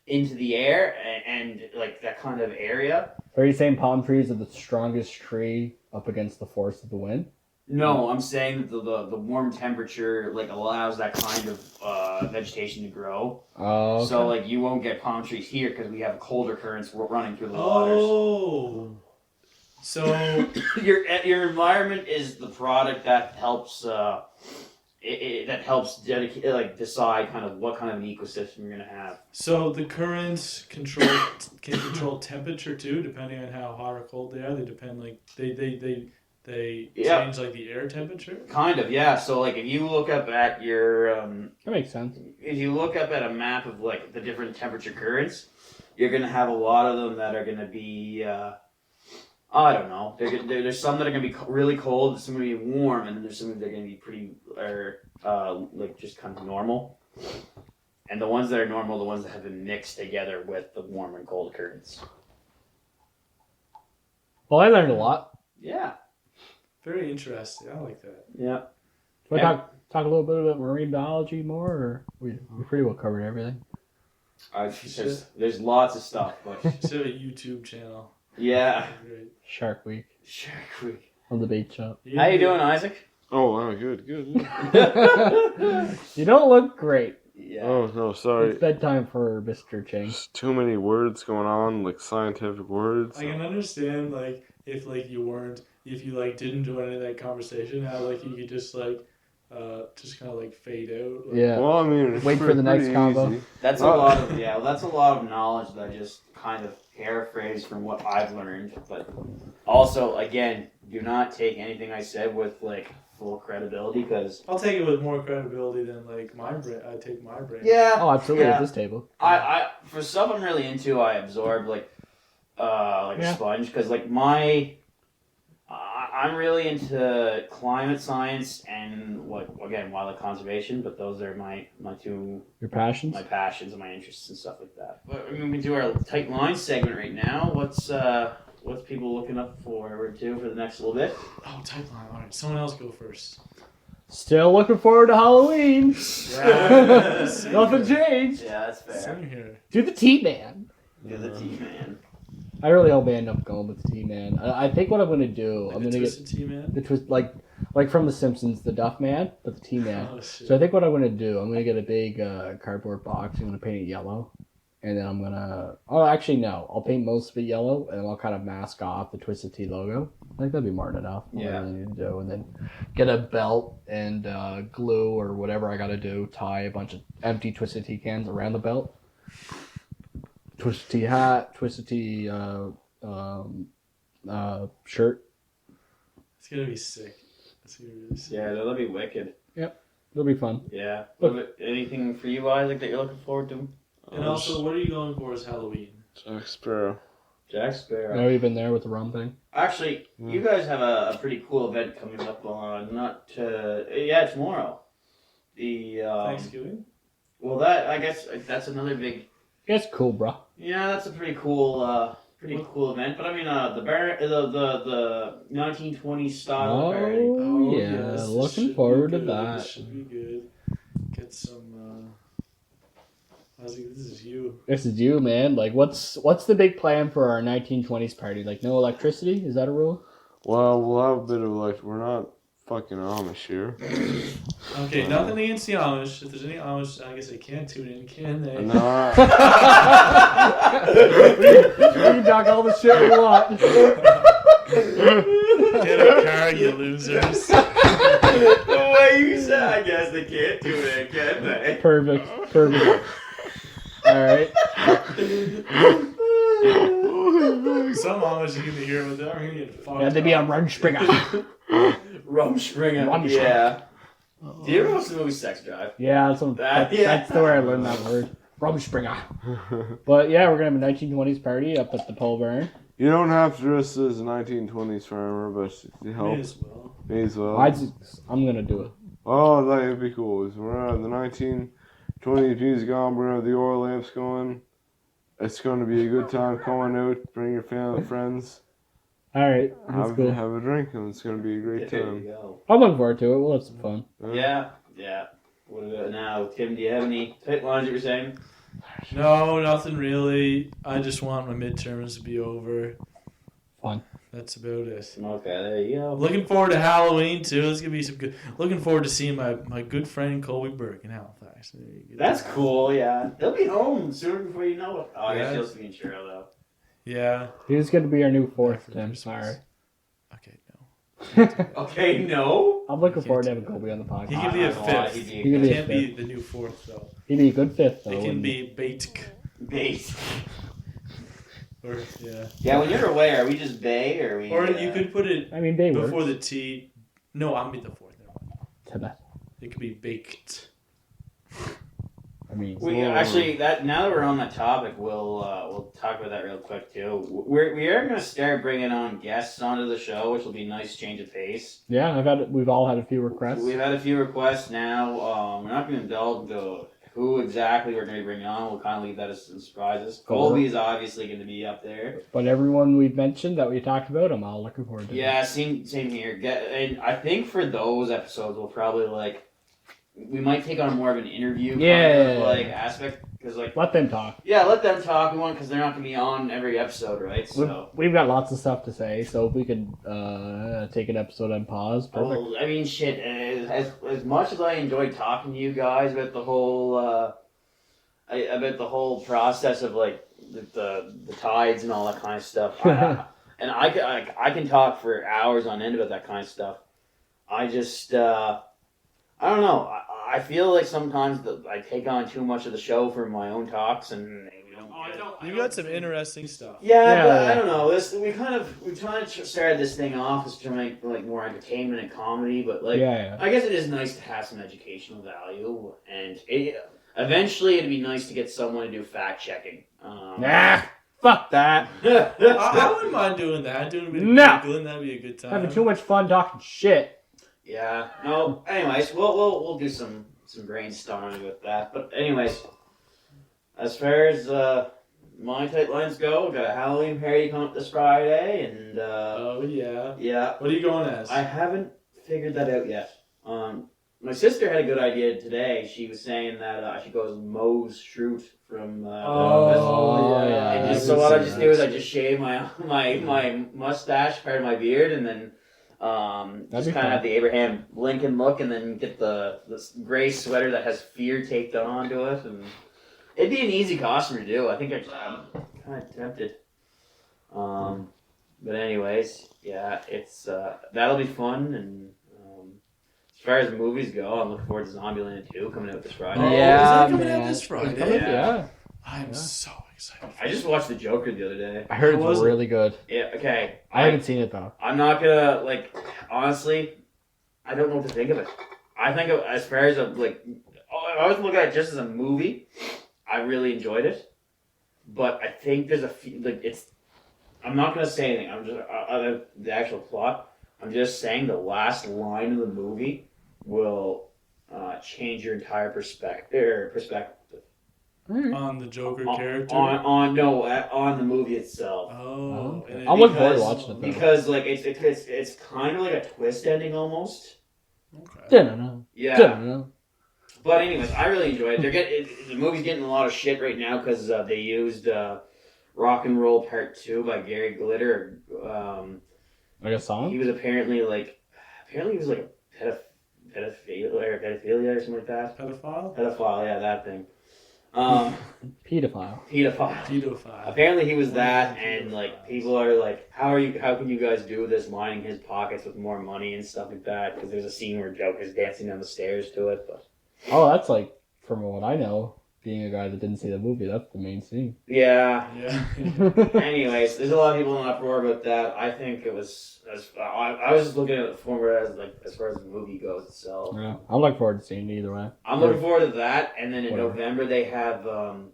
into the air and like that kind of area. Are you saying palm trees are the strongest tree up against the force of the wind? No, I'm saying that the warm temperature like allows that kind of vegetation to grow. Oh, okay. So like you won't get palm trees here because we have colder currents running through the waters. Oh. So Your environment is the product that helps that helps decide kind of what kind of an ecosystem you're gonna have. So the currents can control temperature too, depending on how hot or cold they are. They depend like they Yeah. change like the air temperature. Kind of, yeah. So like if you look up at your That makes sense. if you look up at a map of like the different temperature currents, you're gonna have a lot of them that are gonna be I don't know. There's some that are gonna be really cold, there's some gonna be warm, and then there's some that are gonna be pretty like just kind of normal. And the ones that are normal, the ones that have been mixed together with the warm and cold currents. Well, I learned a lot. Yeah. Very interesting. I like that. Yeah. Can we talk a little bit about marine biology more, or we pretty well covered everything? There's lots of stuff, but Just have a YouTube channel. yeah. Great. Shark Week Sure, quick. on the bait shop. How you doing, Isaac? Oh, wow, good. You don't look great. Yeah. Oh, no, sorry. It's bedtime for Mr. Ching. There's too many words going on, like scientific words. I can understand like if like you weren't if you like didn't join any of that conversation, how like you could just like just kind of like fade out. Like, Yeah. Well, I mean, it's Wait for the next pretty combo. easy. That's a lot of that's a lot of knowledge that I just kind of paraphrase from what I've learned. But also, again, do not take anything I said with like full credibility because I'll take it with more credibility than like my brain. I take my brain. Oh, absolutely. Yeah. At this table. I for stuff I'm really into, I absorb like a Yeah. sponge because like I'm really into climate science and wildlife conservation, but those are my two Your passions. my passions and my interests and stuff like that. But I mean, we can do our tight line segment right now. What's people looking up forward to for the next little bit? Oh, type line. All right, someone else go first. Still looking forward to Halloween. Yeah. Same Nothing here. changed. Yeah, that's fair. Same here. Do the T-Man. Do the T-Man. I really hope I end up going with the T-Man. I think what I'm gonna do, Like I'm the gonna Twisted T-Man. get the twist like from The Simpsons, the Duff Man, but the T-Man. Oh shit. So I think what I'm gonna do, I'm gonna get a big cardboard box. I'm gonna paint it yellow, and then I'm gonna. Oh, actually no, I'll paint most of it yellow, and I'll kind of mask off the Twisted T logo. I think that'd be more than enough. What I Yeah. really need to do, and then get a belt and glue or whatever I gotta do. Tie a bunch of empty Twisted Tea cans around the belt. Twisted Tea hat, Twisted Tea shirt. It's gonna be sick. It's gonna be really sick. Yeah, that'll be wicked. It'll be fun. Yeah. Look. Anything for you, Isaac, that you're looking forward to? And also, what are you going for as Halloween? Jack Sparrow. Jack Sparrow. Know you've been there with the rum thing. Actually, you guys have a pretty cool event coming up on tomorrow. The Thanksgiving? well, that I guess that's another big. It's cool, bro. Yeah, that's a pretty cool event. But I mean, the 1920s style parody. Oh, yeah. this Looking should be forward to good. that. This should be good. Get some. I was like, this is you. This is you, man. Like, what's the big plan for our 1920s party? Like, no electricity? Is that a rule? Well, we'll have a bit of like, we're not fucking Amish here. Okay, nothing against the Amish. If there's any Amish, I guess they can tune in, can they? No, We can talk all the shit we want. Get a car, you losers. The way you said, I guess they can't do it, can they? Perfect. All right. Some Amish are gonna hear what they're gonna get fucked. Yeah, they'd be on up. Rumspringa. Rumspringa. Rumspringa. Yeah. Do you ever watch the movie Sex Drive? Yeah, that's the way I learned that word. Rumspringa. But yeah, we're gonna have a 1920s party up at the pole barn. you don't have to dress as a 1920s farmer, but it May helps. as well. May as well. I'm gonna do it. Oh, that'd be cool. We're gonna have the 1920s music on. We're gonna have the oil lamps going. It's gonna be a good time. Come on out, bring your family, friends, All right, that's have cool. have a drink, and it's gonna be a great There you time. go. I'm looking forward to it. We'll have some fun. Yeah. What about now, Tim? Do you have any tight lines you were saying? No, nothing really. I just want my midterms to be over. Fun. That's about it. Okay, there you go. Looking forward to Halloween too. It's gonna be some good. Looking forward to seeing my good friend Colby Burke in Halifax. That's cool. Yeah, he'll be home sooner before you know it. Oh, I guess Yeah. he'll be in Shiro though. Yeah. He's going to be our new fourth, After Tim. Christmas. Sorry. Okay. No. Okay, no. I'm looking He forward to can't having do Kobe on the podcast. He can be a fifth. He'd He be can a be He a can't fifth. be the new fourth though. He'd be a good fifth, though. It can wouldn't be bait. base. Or yeah. Yeah, when you're away, are we just Bay or are we? Or you could put it I mean, they were. before the T. No, I'm be the fourth. Never mind. Tibet. It could be baked. I mean, We actually that now that we're on that topic, we'll talk about that real quick too. We are going to start bringing on guests onto the show, which will be a nice change of pace. yeah, we've all had a few requests. We've had a few requests now. We're not going to indulge into who exactly we're going to be bringing on. We'll kind of leave that as some surprises. Colby is obviously going to be up there. But everyone we've mentioned that we talked about, I'm all looking forward to. Yeah, same here. And I think for those episodes, we'll probably we might take on more of an interview kind of aspect because Let them talk. yeah, let them talk. We want because they're not going to be on every episode, right? So. We've got lots of stuff to say, so if we could take an episode on pause, perfect. Well, I mean, shit. As much as I enjoyed talking to you guys about the whole process of the tides and all that kind of stuff, and I can talk for hours on end about that kind of stuff. I just I don't know. I feel like sometimes I take on too much of the show for my own talks and. You got some interesting stuff. Yeah, but Yeah. I don't know. We kind of started this thing off as to make more entertainment and comedy, but yeah. I guess it is nice to have some educational value, and eventually it'd be nice to get someone to do fact checking. Nah, fuck that. I wouldn't mind doing that. Doing a bit of No. Googling, that'd be a good time. Having too much fun talking shit. Yeah. No. Anyways, we'll do some brainstorming with that. But anyways, as far as my tight lines go, we got a Halloween party coming up this Friday, and Oh yeah. yeah. What are you going as? I haven't figured that out yet. My sister had a good idea today. She was saying that she goes Moe's Shroot from. yeah. And I just, so can what I see just that. do is I just shave my mustache, part of my beard, and then That'd just be kind of fun. have the Abraham Lincoln look, and then get the gray sweater that has fear taped onto it, and it'd be an easy costume to do. I think I'm kind of tempted. But anyways, yeah, it's that'll be fun, and as far as movies go, I'm looking forward to Zombieland 2 coming out this Friday. Oh, Yeah, is that coming man. out this Friday? Yeah. I'm Yeah. so excited. I just watched The Joker the other day. I heard How was it's it? really good. Yeah, okay. I haven't seen it though. I'm not gonna honestly, I don't know what to think of it. I think as far as I was looking at it just as a movie, I really enjoyed it, but I think there's a few I'm not gonna say anything. I'm just the actual plot. I'm just saying the last line of the movie will change your entire perspective. On the Joker character. On the movie itself. Oh. Okay. and I'm looking forward to watching it though. Because it's kind of like a twist ending almost. Okay. No. Yeah. But anyways, I really enjoyed it. The movie's getting a lot of shit right now because they used "Rock and Roll Part 2" by Gary Glitter. Like a song? He was apparently he was like a pedophilia or something like that. Pedophile? Pedophile, yeah, that thing. Pedophile. Pedophile. Pedophile. Apparently he was that, and people are like, how can you guys do this, lining his pockets with more money and stuff like that? Because there's a scene where Joker's dancing down the stairs to it, but. Oh, that's from what I know, being a guy that didn't see the movie, that's the main scene. Yeah. Yeah. Anyways, there's a lot of people in uproar about that. I think it was. I was just looking at it as far as the movie goes itself. Yeah, I'm looking forward to seeing it either way. I'm looking forward to that, and then in Whatever. November they have.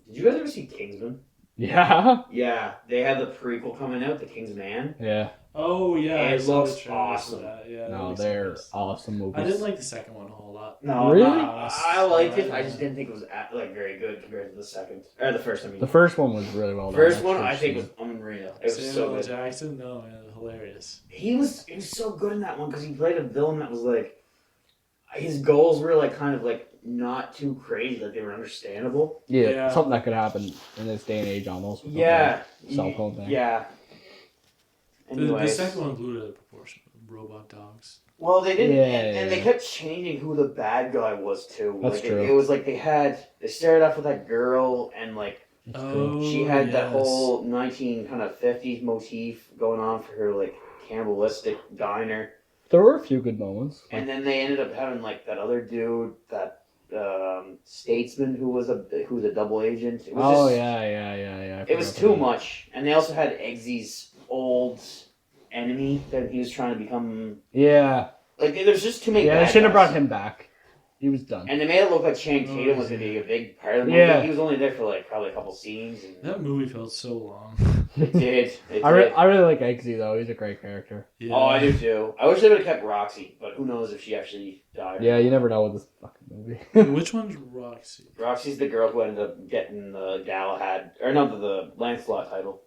Did you guys ever see Kingsman? Yeah. Yeah, they have the prequel coming out, The King's Man. Yeah. Oh yeah. It I saw looks the trailer for awesome. that. Yeah. that No, looks they're nice. awesome movies. I didn't like the second one a whole lot. No, Really? I liked it. I just didn't think it was very good compared to the second or the first. I mean, The first one was really well done. first that one I first think was season. unreal. It was so Samuel L. good. Jackson. No, man, hilarious. He was so good in that one because he played a villain that was his goals were kind of not too crazy, they were understandable. Yeah, Yeah. something that could happen in this day and age almost. with the Yeah, whole cell phone thing. Yeah. The Anyways. second one blew it out of proportion. Robot dogs. Well, they didn't, Yeah, and they yeah. kept changing who the bad guy was too. That's like true. It was like they started off with that girl, and like It's true. she had that yes. whole 1950s motif going on for her like cannibalistic diner, There were a few good moments. and then they ended up having like that other dude, that statesman who's a double agent. It was Oh just, yeah. I It was forgot too about much, and they also had Eggsy's old enemy that he was trying to become. that. Yeah. Like, there's just too many. Yeah, they bad should have guys. brought him back. He was done. And they made it look like Channing Oh, Tatum was going to be a big part of the movie. Yeah. He was only there for like probably a couple scenes. And That movie felt so long. it did. It I did. really like Eggsy though. He's a great character. Yeah. Oh, I do too. I wish they would have kept Roxy, but who knows if she actually died. Yeah, you never know with this fucking movie. Which one's Roxy? Roxy's the girl who ended up getting the Galahad, or not the Lancelot title.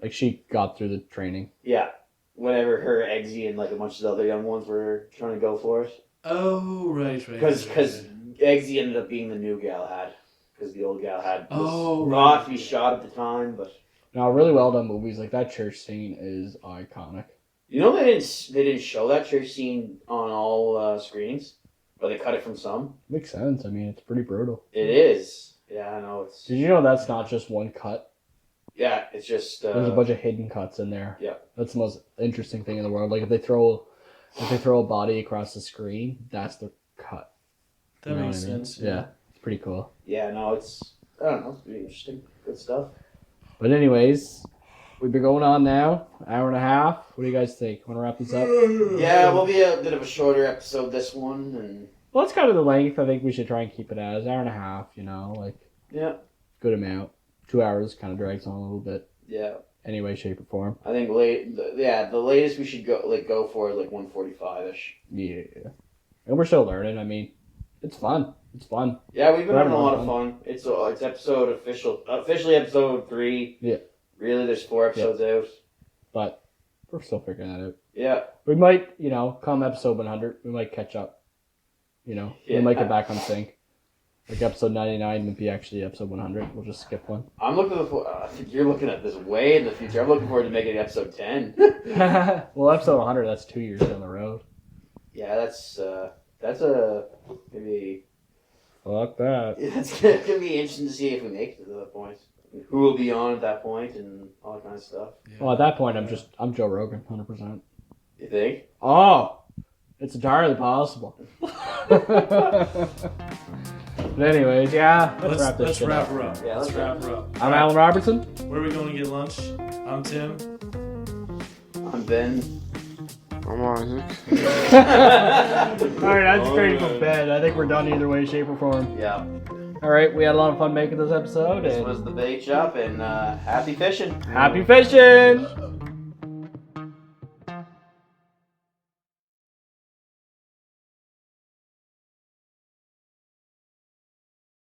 Like she got through the training. Yeah. Whenever her Eggsy and like a bunch of the other young ones were trying to go for it. Oh, right. Because right. Eggsy ended up being the new Galahad. Because the old Galahad was Oh, not right. to be shot at the time, but... Now, really well done movies. Like that church scene is iconic. You know they didn't show that church scene on all screenings? Or they cut it from some? Makes sense. I mean, it's pretty brutal. It is. Yeah, I know. It's... Did you know that's not just one cut? Yeah, it's just... There's a bunch of hidden cuts in there. Yeah. That's the most interesting thing in the world. Like if they throw a body across the screen, that's the cut. That You know makes what I mean? sense. Yeah, it's pretty cool. Yeah, no, it's... I don't know. It's pretty interesting. Good stuff. But anyways, we've been going on now, hour and a half. What do you guys think? Want to wrap this up? Yeah, we'll be a bit of a shorter episode this one, and... Well, that's kind of the length I think we should try and keep it as. Hour and a half, you know, like Yeah. good amount. 2 hours kind of drags on a little bit. Yeah. Any way, shape, or form. I think the latest we should go for is like 145-ish. Yeah. And we're still learning. I mean, it's fun. It's fun. Yeah, we've been We're having a having a lot lot of fun. It's officially episode 3. Yeah. Really, there's 4 episodes out. But we're still figuring that out. Yeah. We might, you know, come episode 100, we might catch up. You know, Yeah. we might get back on sync. Like episode 99 would be actually episode 100. We'll just skip one. I'm looking for. I think you're looking at this way in the future. I'm looking forward to making episode 10. Well, episode 100, that's 2 years down the road. Yeah, that's maybe. Fuck that. It's gonna be interesting to see if we make it to that point. Who will be on at that point and all that kind of stuff. Yeah. Well, at that point, I'm Joe Rogan, 100%. You think? Oh, it's entirely possible. But anyways, yeah, let's wrap this Let's shit wrap up. her up. Yeah, let's let's wrap her up. I'm Allan Robertson. Where are we going to get lunch? I'm Tim. I'm Ben. I'm Isaac. All right, that's great for bed. I think we're done either way, shape, or form. Yeah. All right, we had a lot of fun making this episode. This And was the bait shop, and happy fishing. happy fishing!